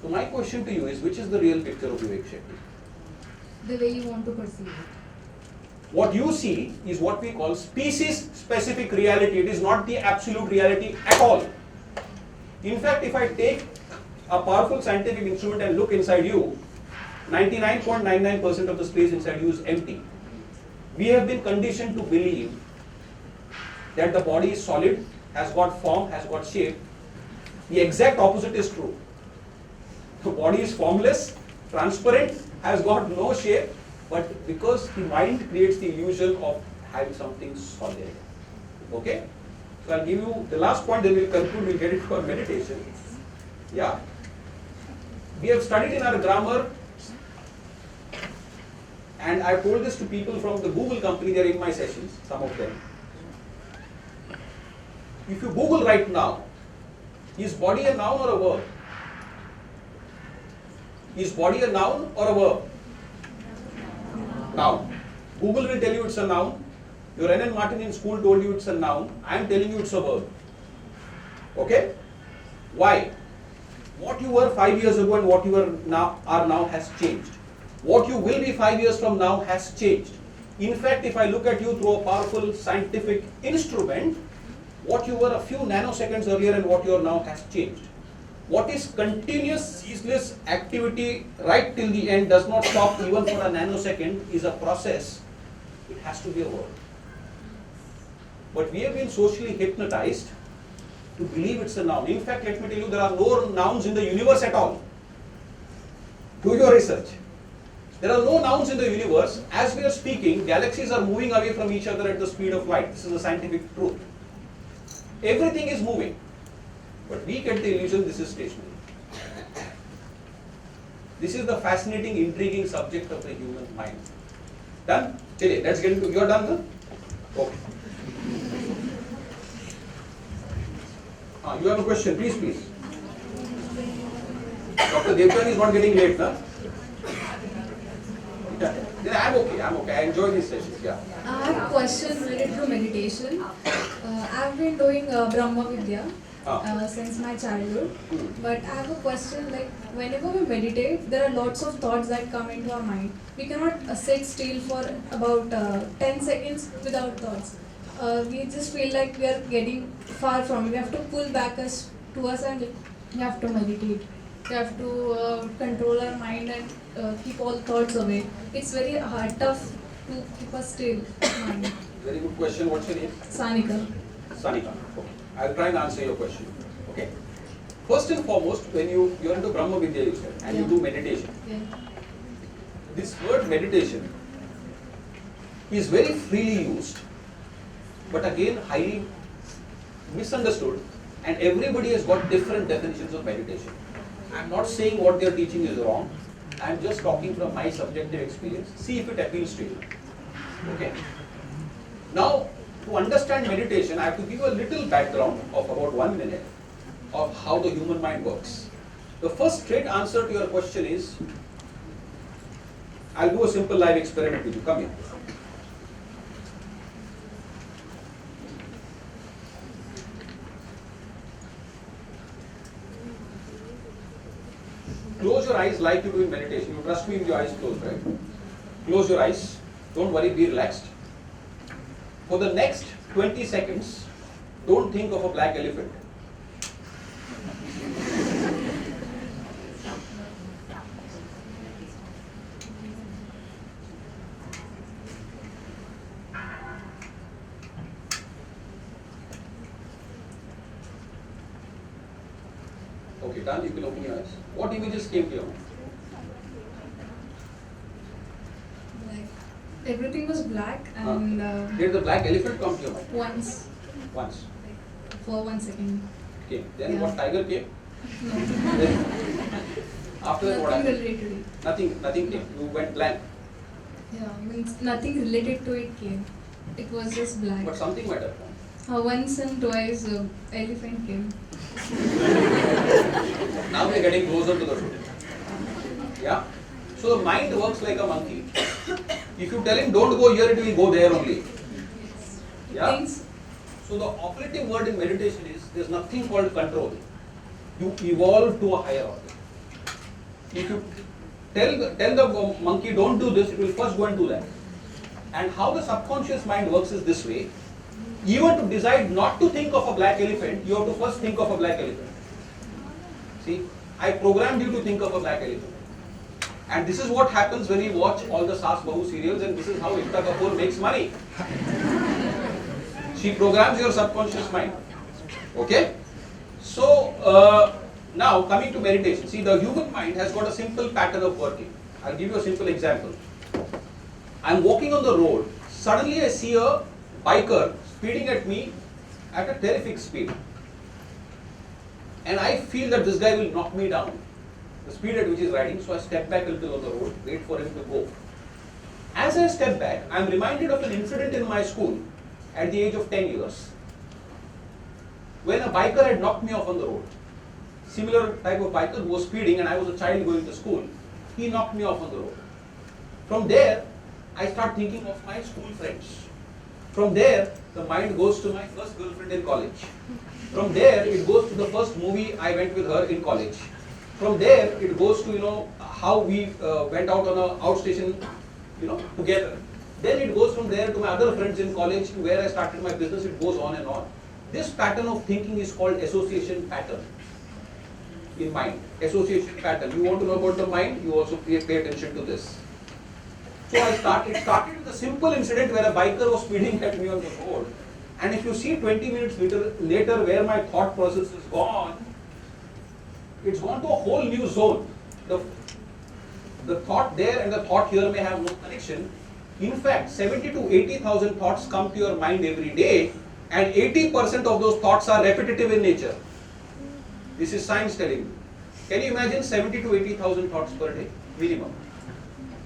So my question to you is, which is the real picture of Vivek Shetty? The way you want to perceive it. What you see is what we call species-specific reality. It is not the absolute reality at all. In fact, if I take a powerful scientific instrument and look inside you, 99.99% of the space inside you is empty. We have been conditioned to believe that the body is solid, has got form, has got shape. The exact opposite is true. The body is formless, transparent, has got no shape, but because the mind creates the illusion of having something solid. Okay? So I'll give you the last point, then we'll conclude, we'll get into our meditation. Yeah. We have studied in our grammar, and I've told this to people from the Google company, they're in my sessions, some of them. If you Google right now, is body a noun or a verb? Is body a noun or a verb? Noun. Google will tell you it's a noun. Your N.N. Martin in school told you it's a noun. I am telling you it's a verb. Okay? Why? What you were 5 years ago and what you are now has changed. What you will be 5 years from now has changed. In fact, if I look at you through a powerful scientific instrument, what you were a few nanoseconds earlier and what you are now has changed. What is continuous, ceaseless activity right till the end, does not stop even for a nanosecond, is a process. It has to be a word. But we have been socially hypnotized to believe it's a noun. In fact, let me tell you, there are no nouns in the universe at all. Do your research. There are no nouns in the universe. As we are speaking, galaxies are moving away from each other at the speed of light. This is a scientific truth. Everything is moving. But we get the illusion this is stationary. This is the fascinating, intriguing subject of the human mind. Done? Chile, let's get into, you're done, huh? Okay. You have a question, please, please. Dr. Devkan is not getting late, huh? Yeah, I'm okay. I enjoy these sessions, yeah. I have a question related to meditation. I've been doing Brahma Vidya since my childhood. But I have a question, like whenever we meditate, there are lots of thoughts that come into our mind. We cannot sit still for about 10 seconds without thoughts. We just feel like we are getting far from it. We have to pull back us and we have to meditate. We have to control our mind and keep all thoughts away. It's very tough to keep us still. Mind. Very good question. What's your name? Sanika. Sanika. Okay. I'll try and answer your question. Okay. First and foremost, when you're into Brahma Vidya, you said, and you do meditation. Yeah. This word meditation is very freely used, but again highly misunderstood, and everybody has got different definitions of meditation. I'm not saying what they're teaching is wrong. I'm just talking from my subjective experience. See if it appeals to you. Okay. Now, to understand meditation, I have to give you a little background of about 1 minute of how the human mind works. The first straight answer to your question is, I'll do a simple live experiment with you. Come here. Close your eyes like you do in meditation. You trust me with your eyes closed, right? Close your eyes. Don't worry, be relaxed. For the next 20 seconds, don't think of a black elephant. Okay, done. You can open your eyes. What images came to your mind? Everything was black and Did the black elephant come to your mind? once, Once. for 1 second. Came. Then Yeah. what tiger came? No. After that, what Nothing happened? related to it. Nothing came. You went blank. Yeah, means nothing related to it came. It was just black. But something might have come. Once and twice, elephant came. Now we're getting closer to the truth. Yeah? So the mind works like a monkey. If you tell him don't go here, it will go there only. Yeah? Things. So the operative word in meditation is there's nothing called control. You evolve to a higher order. If you tell the monkey don't do this, it will first go and do that. And how the subconscious mind works is this way. Even to decide not to think of a black elephant, you have to first think of a black elephant. See, I programmed you to think of a black elephant. And this is what happens when we watch all the Saas Bahu serials, and this is how Ekta Kapoor makes money. She programs your subconscious mind. Okay? So, now coming to meditation. See, the human mind has got a simple pattern of working. I'll give you a simple example. I'm walking on the road. Suddenly I see a biker speeding at me at a terrific speed. And I feel that this guy will knock me down, the speed at which he is riding, so I step back a little on the road, wait for him to go. As I step back, I am reminded of an incident in my school at the age of 10 years, when a biker had knocked me off on the road. Similar type of biker who was speeding, and I was a child going to school. He knocked me off on the road. From there, I start thinking of my school friends. From there, the mind goes to my first girlfriend in college. From there, it goes to the first movie I went with her in college. From there, it goes to, how we went out on a outstation, together. Then it goes from there to my other friends in college, to where I started my business. It goes on and on. This pattern of thinking is called association pattern in mind. Association pattern. You want to know about the mind? You also pay attention to this. So it started with a simple incident where a biker was speeding at me on the road. And if you see 20 minutes later where my thought process is gone, it's gone to a whole new zone. The thought there and the thought here may have no connection. In fact, 70 to 80,000 thoughts come to your mind every day, and 80% of those thoughts are repetitive in nature. This is science telling you. Can you imagine 70 to 80,000 thoughts per day, minimum?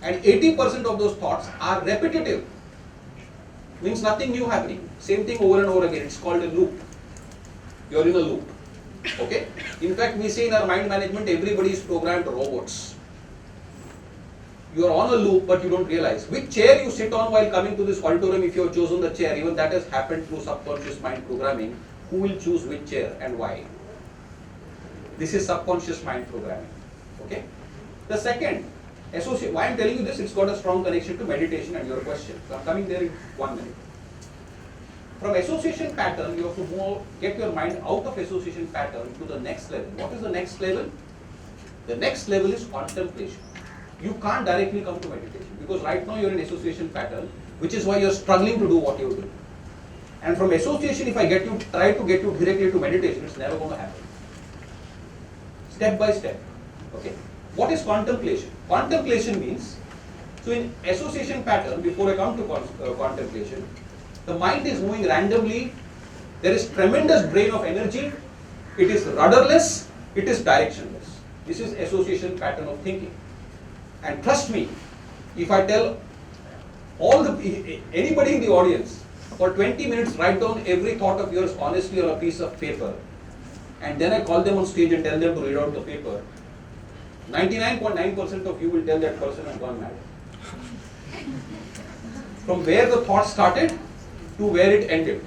And 80% of those thoughts are repetitive. Means nothing new happening. Same thing over and over again. It's called a loop. You're in a loop. Okay? In fact, we say in our mind management, everybody is programmed robots. You are on a loop, but you don't realize. Which chair you sit on while coming to this auditorium, if you have chosen the chair, even that has happened through subconscious mind programming. Who will choose which chair and why? This is subconscious mind programming. Okay? The second, why I'm telling you this, it's got a strong connection to meditation and your question. So I'm coming there in 1 minute. From association pattern, you have to get your mind out of association pattern to the next level. What is the next level? The next level is contemplation. You can't directly come to meditation because right now you're in association pattern, which is why you're struggling to do what you're doing. And from association, if I try to get you directly to meditation, it's never going to happen. Step by step. Okay? What is contemplation? Contemplation means, so in association pattern, before I come to contemplation, the mind is moving randomly. There is tremendous drain of energy. It is rudderless. It is directionless. This is association pattern of thinking. And trust me, if I tell anybody in the audience, for 20 minutes write down every thought of yours honestly on a piece of paper, and then I call them on stage and tell them to read out the paper, 99.9% of you will tell that person has gone mad. From where the thought started to where it ended.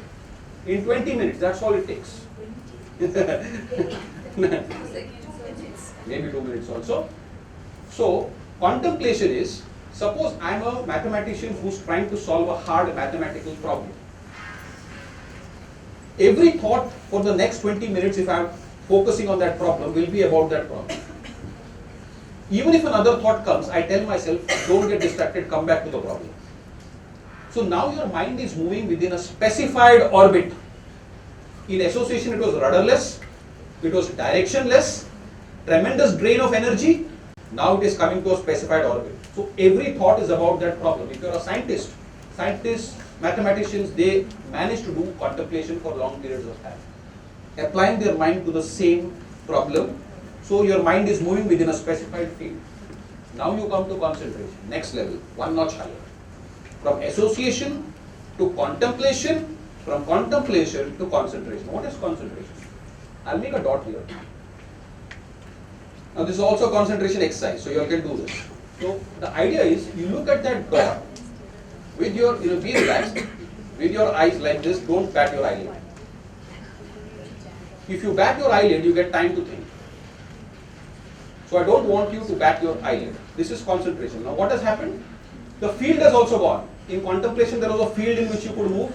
In 20 minutes, that's all it takes. Maybe 2 minutes also. So, contemplation is, suppose I am a mathematician who's trying to solve a hard mathematical problem. Every thought for the next 20 minutes, if I am focusing on that problem, will be about that problem. Even if another thought comes, I tell myself, don't get distracted, come back to the problem. So now your mind is moving within a specified orbit. In association, it was rudderless, it was directionless, tremendous drain of energy. Now it is coming to a specified orbit. So every thought is about that problem. If you are a scientist, mathematicians, they manage to do contemplation for long periods of time, applying their mind to the same problem. So your mind is moving within a specified field. Now you come to concentration, next level, one notch higher. From association to contemplation, from contemplation to concentration. What is concentration? I'll make a dot here. Now this is also a concentration exercise, so you all can do this. So the idea is, you look at that dot with your, be relaxed, with your eyes like this, don't bat your eyelid. If you bat your eyelid, you get time to think. So I don't want you to bat your eyelid. This is concentration. Now what has happened? The field has also gone. In contemplation, there was a field in which you could move.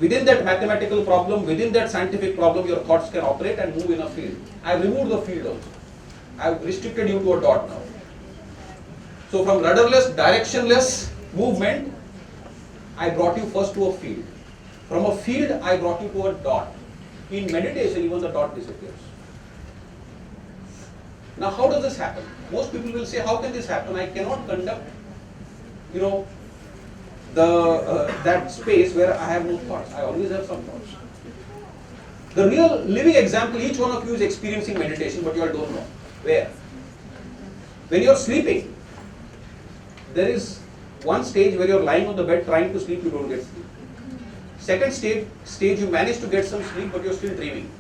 Within that mathematical problem, within that scientific problem, your thoughts can operate and move in a field. I have removed the field also. I have restricted you to a dot now. So from rudderless, directionless movement, I brought you first to a field. From a field, I brought you to a dot. In meditation, even the dot disappears. Now how does this happen? Most people will say, how can this happen? I cannot conduct, that space where I have no thoughts. I always have some thoughts. The real living example, each one of you is experiencing meditation, but you all don't know. Where? When you're sleeping, there is one stage where you're lying on the bed trying to sleep, you don't get sleep. Second stage you manage to get some sleep, but you're still dreaming.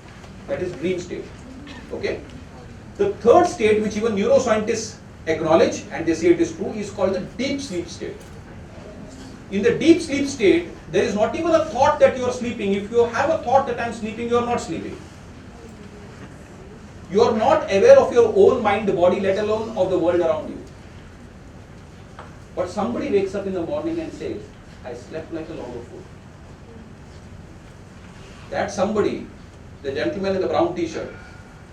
That is dream state. Okay? The third state, which even neuroscientists acknowledge and they say it is true, is called the deep sleep state. In the deep sleep state, there is not even a thought that you are sleeping. If you have a thought that I am sleeping, you are not sleeping. You are not aware of your own mind, body, let alone of the world around you. But somebody wakes up in the morning and says, I slept like a log of wood. That somebody, the gentleman in the brown t-shirt,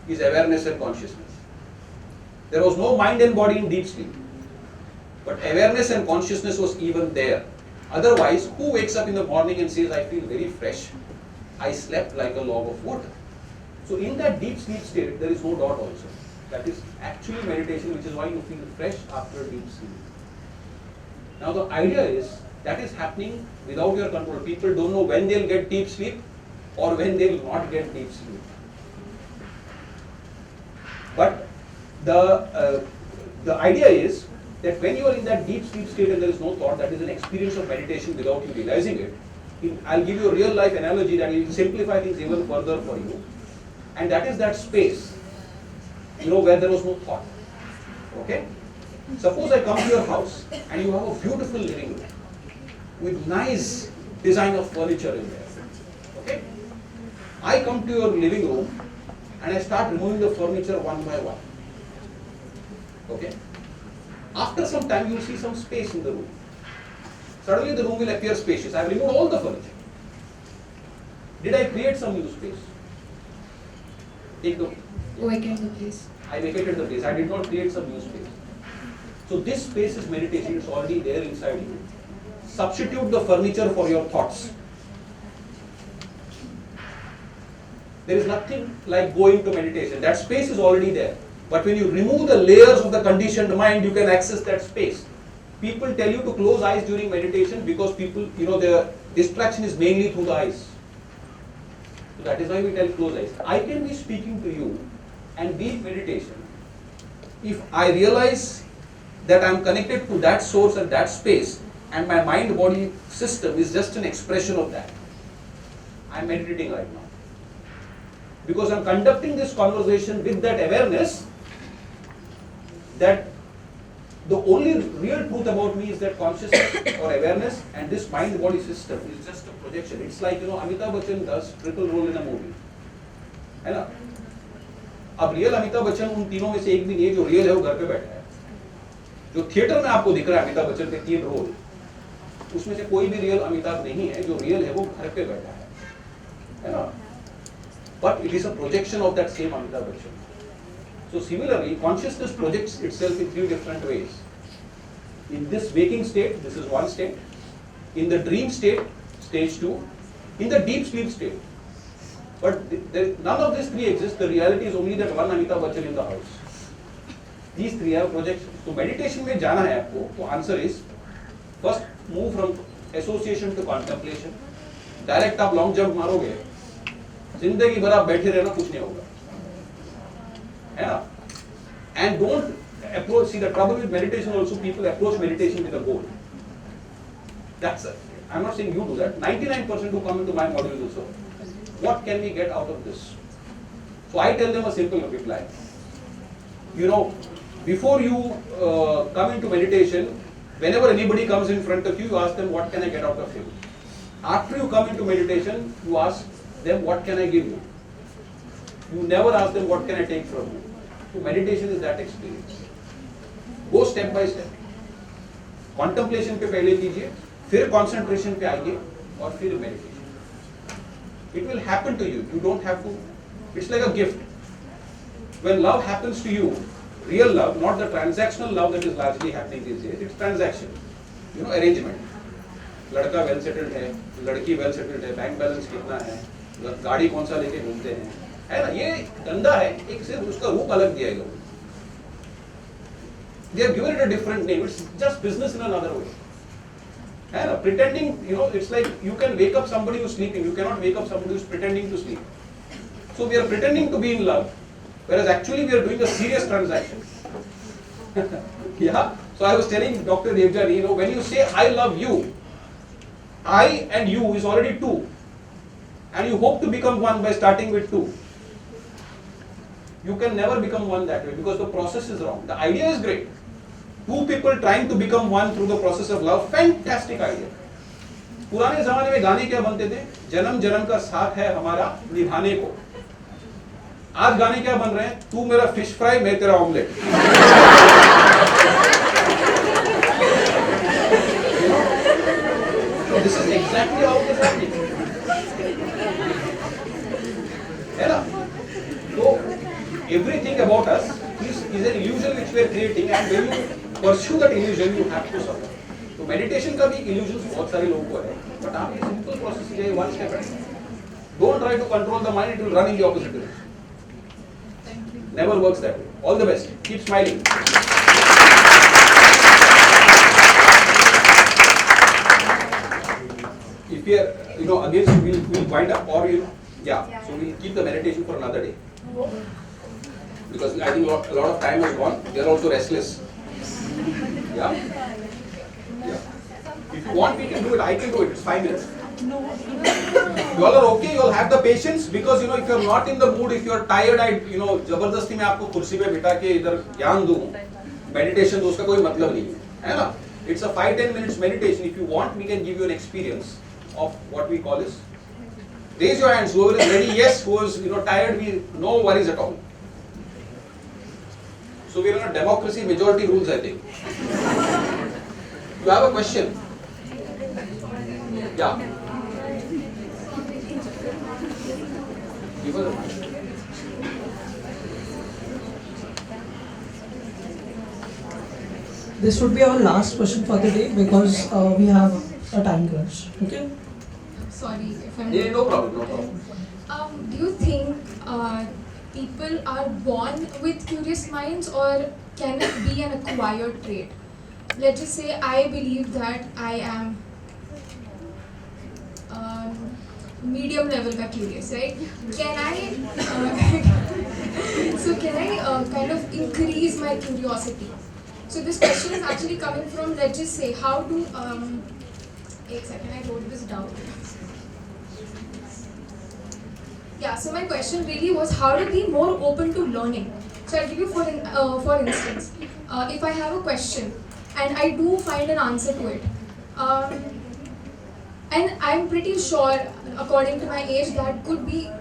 is awareness and consciousness. There was no mind and body in deep sleep. But awareness and consciousness was even there. Otherwise, who wakes up in the morning and says, I feel very fresh, I slept like a log of wood. So in that deep sleep state, there is no doubt also. That is actually meditation, which is why you feel fresh after deep sleep. Now the idea is, that is happening without your control. People don't know when they'll get deep sleep or when they will not get deep sleep. But the idea is that when you are in that deep sleep state and there is no thought, that is an experience of meditation without you realizing it. I'll give you a real life analogy that will simplify things even further for you. And that is that space, where there was no thought. Okay? Suppose I come to your house and you have a beautiful living room with nice design of furniture in there. Okay? I come to your living room and I start removing the furniture one by one. Okay? After some time you will see some space in the room. Suddenly the room will appear spacious. I have removed all the furniture. Did I create some new space? Take the Vacate the place. I vacated the place. I did not create some new space. So this space is meditation. It's already there inside you. Substitute the furniture for your thoughts. There is nothing like going to meditation. That space is already there. But when you remove the layers of the conditioned mind, you can access that space. People tell you to close eyes during meditation because people, their distraction is mainly through the eyes. So that is why we tell close eyes. I can be speaking to you and be in meditation. If I realize that I am connected to that source and that space, and my mind-body system is just an expression of that, I am meditating right now. Because I am conducting this conversation with that awareness that the only real truth about me is that consciousness or awareness, and this mind-body system is just a projection. It's like, Amitabh Bachchan does triple role in a movie. है ना? अब real Amitabh Bachchan उन तीनों में से एक भी नहीं है. जो रियल है वो घर पे बैठा है. जो थिएटर में आपको दिख रहा है अमिताभ बच्चन के 3 रोल, उसमें से कोई भी रियल अमिताभ नहीं है. जो रियल है वो घर पे बैठा है ना? But it is a projection of that same Amitabh Bachchan. So similarly, consciousness projects itself in 3 different ways. In this waking state, this is one state. In the dream state, stage 2. In the deep sleep state. But none of these 3 exist. The reality is only that one Amitabh Bachchan in the house. These 3 are projections. So meditation में जाना है आपको. तो answer is, first move from association to contemplation. Direct आप long jump मारोगे, जिंदगी भर आप बैठे रहना, कुछ नहीं होगा, है ना? And don't approach. See, the trouble with meditation also, people approach meditation with a goal. That's it. I'm not saying you do that. 99% who come into my module also. What can we get out of this? So I tell them a simple reply. Before you come into meditation, whenever anybody comes in front of you, you ask them, what can I get out of him? After you come into meditation, you ask them, what can I give you? You never ask them, what can I take from you? So meditation is that experience. Go step by step. Contemplation पे पहले कीजिए, फिर concentration पे आइए, और फिर meditation. It will happen to you. You don't have to. It's like a gift. When love happens to you, real love, not the transactional love that is largely happening these days, it's transaction. Arrangement. लड़का well settled है, लड़की well settled है, bank balance कितना है, गाड़ी कौन सा लेके घूमते हैं, है ना? ये धंधा है, एक सिर्फ उसका रूप अलग दिया गया. They have given it a different name. It's just business in another way. And pretending, it's like you can wake up somebody who's sleeping, you cannot wake up somebody who's pretending to sleep. So we are pretending to be in love, whereas actually we are doing a serious transaction. Yeah. So I was telling Dr. Devjani, when you say I love you, I and you is already two. And you hope to become one by starting with two. You can never become one that way because the process is wrong. The idea is great. Two people trying to become one through the process of love, fantastic idea. पुराने जमाने में गाने क्या बनते थे? जन्म जन्म का साथ है हमारा निभाने को. आज गाने क्या बन रहे हैं? तू मेरा फिश फ्राई, मैं तेरा omelette. This is exactly how it is happening. है ना? So everything about us is an illusion which we are creating, and when you pursue that illusion, you have to suffer. तो meditation का भी illusions बहुत सारे लोगों को है, but आप ये simple process से one step at a time. Don't try to control the mind; it will run in the opposite direction. Never works that way. All the best. Keep smiling. If we are, again, we'll wind up, or yeah. So we'll keep the meditation for another day. Because I think a lot of time has gone. They are also restless. Yeah? Yeah. If you want, we can do it. I can do it. It's 5 minutes. You all are okay. You all have the patience because if you are not in the mood, if you are tired, जबरदस्ती मैं आपको कुर्सी पे बिठा के इधर ज्ञान दूँ, meditation तो उसका कोई मतलब नहीं है ना? It's a 5-10 minutes meditation. If you want, we can give you an experience of what we call is. Raise your hands. Whoever is ready, yes. Who is tired, we no worries at all. So we are in a democracy, majority rules, I think. You have a question? Yeah. Give us a mic. This would be our last question for the day because we have a time crunch. Okay? Sorry if I'm. Yeah, no problem, no problem. Do you think people are born with curious minds, or can it be an acquired trait? Let's just say I believe that I am medium level ka curious, right? Can I kind of increase my curiosity? So this question is actually coming from, let's just say, how do एक second, I wrote this down. Yeah, so my question really was how to be more open to learning. So I'll give you for instance, if I have a question and I do find an answer to it, and I'm pretty sure, according to my age, that could be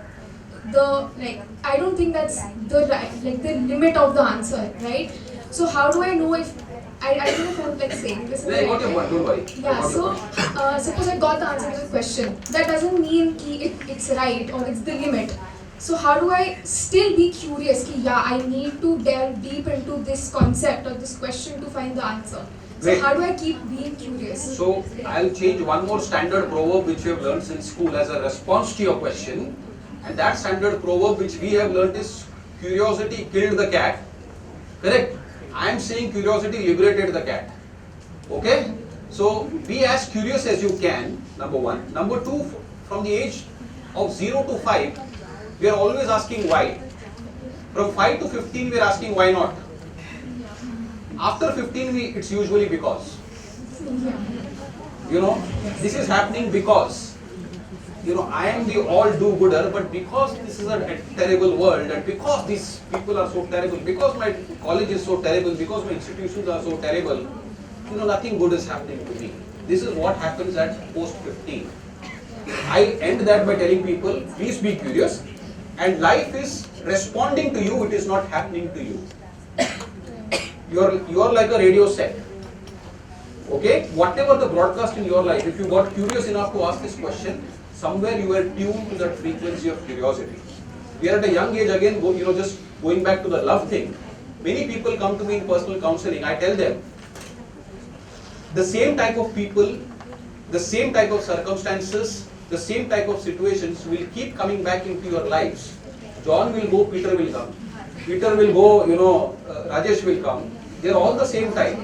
I don't think that's the limit of the answer, right? So how do I know if I don't know if I'm saying this in the Yeah, right got your way. point, don't worry. Yeah, so suppose I got the answer to the question. That doesn't mean it's right or it's the limit. So how do I still be curious? I need to delve deep into this concept or this question to find the answer. So Great. how do I keep being curious? So I'll change one more standard proverb which we have learned since school as a response to your question. And that standard proverb which we have learned is curiosity killed the cat. Correct? I am saying curiosity liberated the cat. Okay? So be as curious as you can, number one. Number two, from the age of 0 to 5, we are always asking why. From 5 to 15, we are asking why not. After 15, it's usually because. This is happening because. I am the all-do-gooder, but because this is a terrible world, and because these people are so terrible, because my college is so terrible, because my institutions are so terrible, nothing good is happening to me. This is what happens at post-15. I end that by telling people, please be curious, and life is responding to you, it is not happening to you. You are like a radio set. Okay? Whatever the broadcast in your life, if you got curious enough to ask this question, somewhere you are tuned to that frequency of curiosity. We are at a young age again, just going back to the love thing. Many people come to me in personal counseling. I tell them, the same type of people, the same type of circumstances, the same type of situations will keep coming back into your lives. John will go, Peter will come. Peter will go, Rajesh will come. They are all the same type.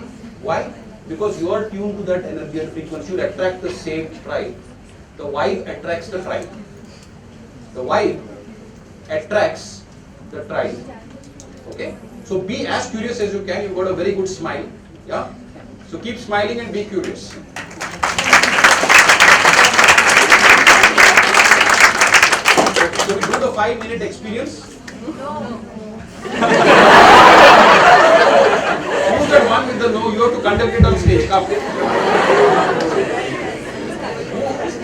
Why? because you are tuned to that energy and frequency, you attract the same tribe. The wife attracts the tribe. The wife attracts the tribe. Okay? So be as curious as you can. You've got a very good smile. Yeah? So keep smiling and be curious. Okay, so we do the 5-minute experience. Who's that one with the no? You have to conduct it on stage. Come.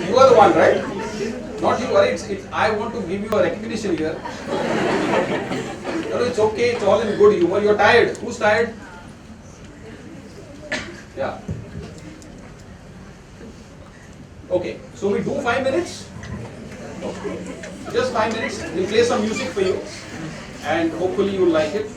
You are the one, right? Not you, worry. It's I want to give you a recognition here. No, it's okay. It's all in good humor. You're tired. Who's tired? Yeah. Okay. So we do 5 minutes. Okay. Just 5 minutes. We'll play some music for you, and hopefully you'll like it.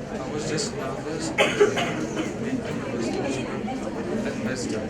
I was just nervous. I messed up.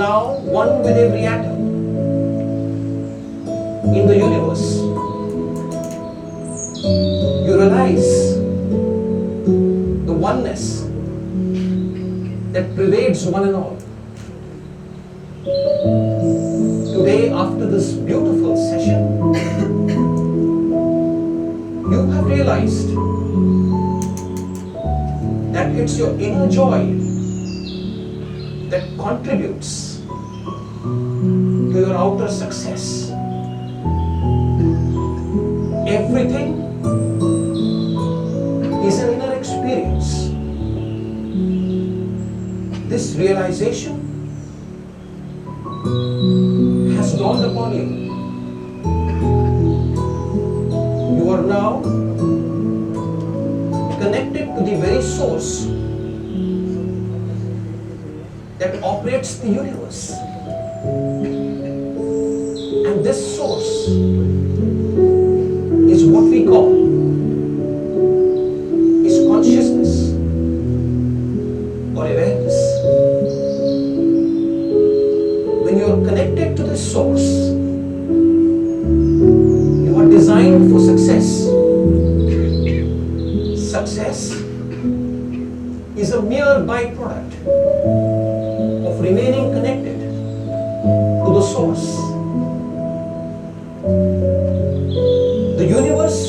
now one with every atom in the universe. You realize the oneness that pervades one and all. Today, after this beautiful session, you have realized that it's your inner joy that contributes to your outer success. Everything is an inner experience. This realization has dawned upon you. You are now connected to the very source that operates the universe. And this source is what we call is consciousness or awareness. When you are connected to this source, you are designed for success. Success is a mere byproduct of remaining connected to the source. The universe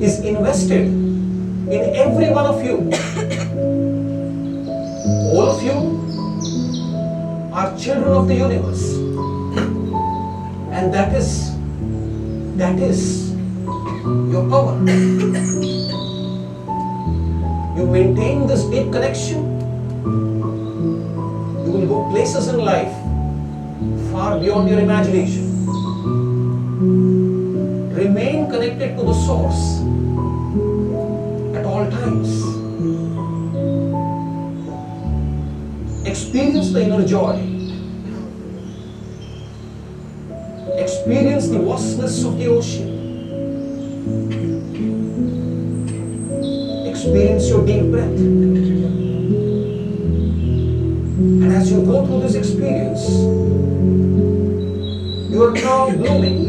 is invested in every one of you. All of you are children of the universe, and that is your power. You maintain this deep connection, you will go places in life far beyond your imagination. Remain connected to the source at all times. Experience the inner joy. Experience the vastness of the ocean. Experience your deep breath. And as you go through this experience, you are now blooming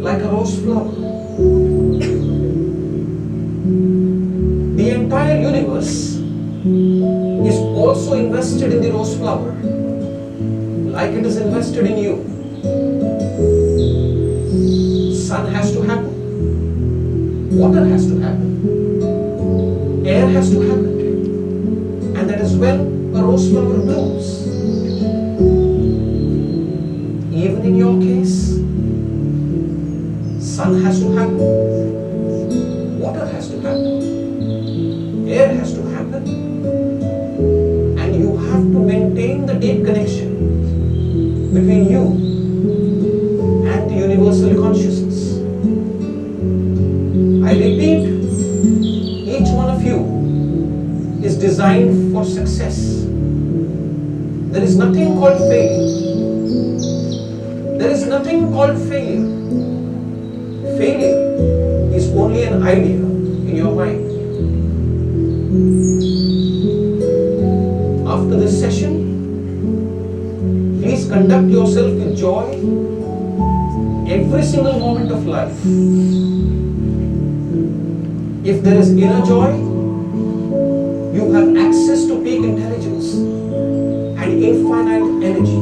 like a rose flower. The entire universe is also invested in the rose flower, like it is invested in you. Sun has to happen, water has to happen, air has to happen, and that is when a rose flower blooms. Even in your case, sun has to happen, water has to happen, air has to happen, and you have to maintain the deep connection between you and the universal consciousness. I repeat, each one of you is designed for success. There is nothing called failure. There is nothing called failure. Failure is only an idea in your mind. After this session, please conduct yourself with joy every single moment of life. If there is inner joy, you have access to peak intelligence and infinite energy.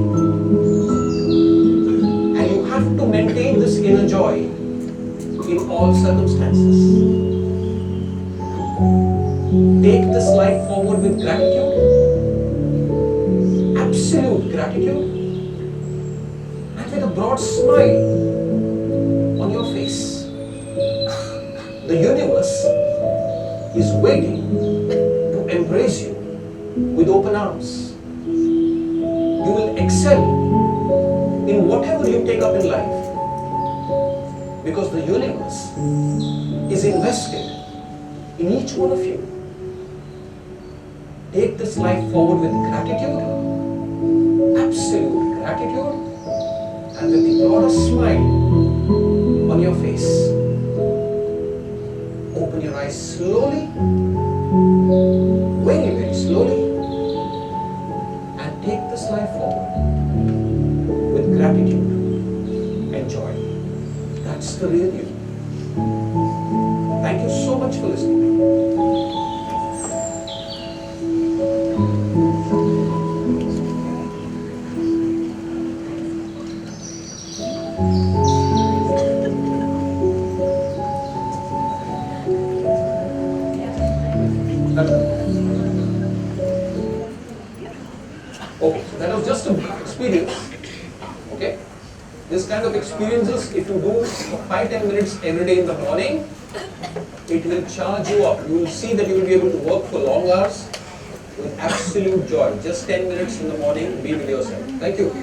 And you have to maintain this inner joy in all circumstances. Take this life forward with gratitude, absolute gratitude, and with a broad smile on your face. The universe is waiting to embrace you with open arms. You will excel in whatever you take up in life, because the universe is invested in each one of you. Take this life forward with gratitude, absolute gratitude, and with the broadest smile on your face. Open your eyes slowly, very, very slowly, and take the That's the real you. Thank you so much for listening. Okay, so that was just an experience. Okay, this kind of experiences, if you do for 5-10 minutes every day in the morning, it will charge you up. You will see that you will be able to work for long hours with absolute joy. Just 10 minutes in the morning, be with yourself. Thank you.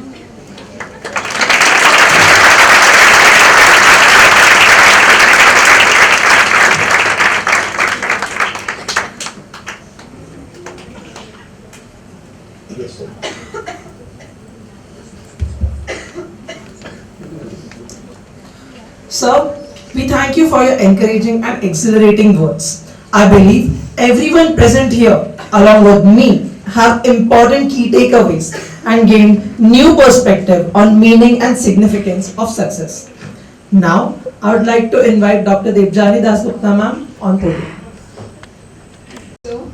Yes, sir. Sir, we thank you for your encouraging and exhilarating words. I believe everyone present here, along with me, have important key takeaways and gained new perspective on meaning and significance of success. Now, I would like to invite Dr. Debjani Dasgupta ma'am on podium. So,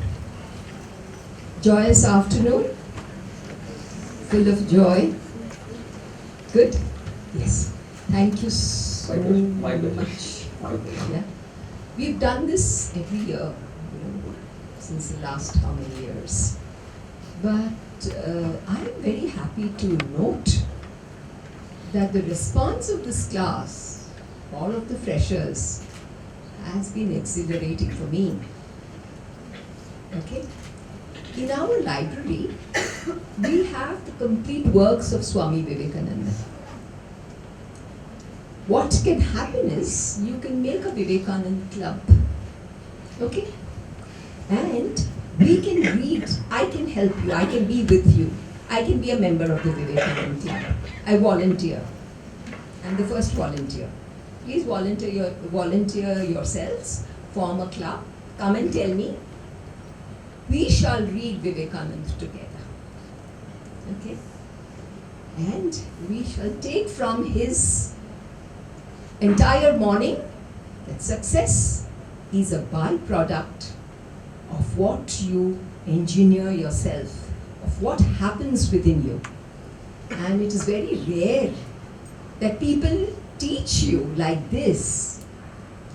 joyous afternoon, full of joy. Good? Yes. Thank you so My pleasure. much. My pleasure. Yeah. We've done this every year, since the last how many years. But I'm very happy to note that the response of this class, all of the freshers, has been exhilarating for me. Okay? In our library, we have the complete works of Swami Vivekananda. What can happen is you can make a Vivekananda club. Okay? And we can read, I can help you, I can be with you. I can be a member of the Vivekananda club. I volunteer. I'm the first volunteer. Please volunteer yourselves, form a club, come and tell me. We shall read Vivekananda together. Okay? And we shall take from his entire morning that success is a byproduct of what you engineer yourself, of what happens within you. And it is very rare that people teach you like this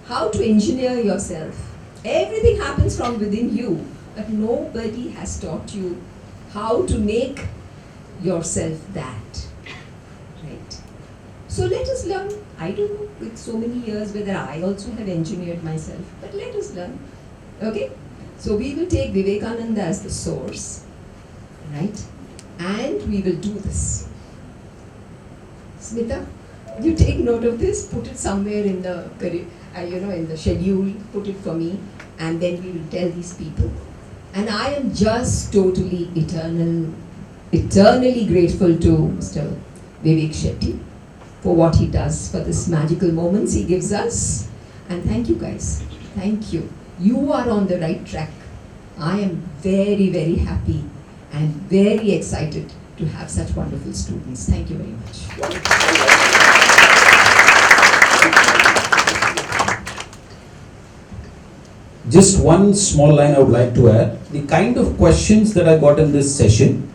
how to engineer yourself. Everything happens from within you, but nobody has taught you how to make yourself that. Right? So let us learn. I don't know with so many years whether I also have engineered myself, but let us learn. Okay? So we will take Vivekananda as the source, right? And we will do this. Smita, you take note of this, put it somewhere in the in the schedule, put it for me, and then we will tell these people. And I am just totally eternally grateful to Mr. Vivek Shetty for what he does, for this magical moments he gives us. And thank you guys. Thank you. You are on the right track. I am very, very happy and very excited to have such wonderful students. Thank you very much. Just one small line I would like to add. The kind of questions that I got in this session,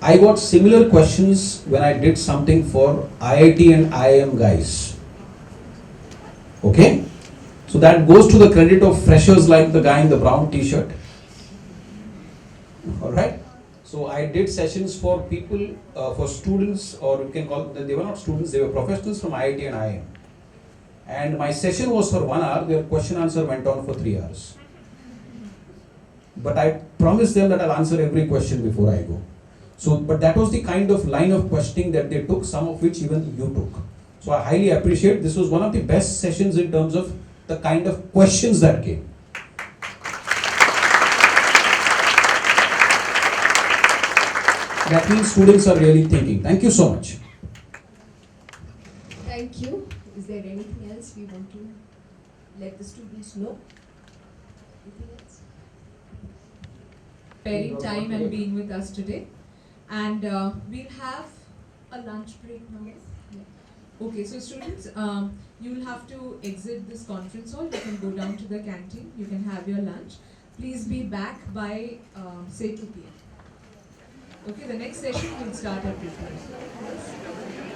I got similar questions when I did something for IIT and IIM guys. Okay? So that goes to the credit of freshers like the guy in the brown t-shirt. Alright? So I did sessions for people, for students, or you can call them, they were not students, they were professionals from IIT and IIM. And my session was for 1 hour, their question answer went on for 3 hours. But I promised them that I'll answer every question before I go. So, but that was the kind of line of questioning that they took, some of which even you took. So I highly appreciate, this was one of the best sessions in terms of the kind of questions that came. That means students are really thinking. Thank you so much. Thank you. Is there anything else we want to let the students know? Anything else? Sparing time and being with us today. And we'll have a lunch break now. Yeah. Okay, so students, you will have to exit this conference hall. You can go down to the canteen. You can have your lunch. Please be back by say 2 p.m. Okay, the next session will start at 2 p.m.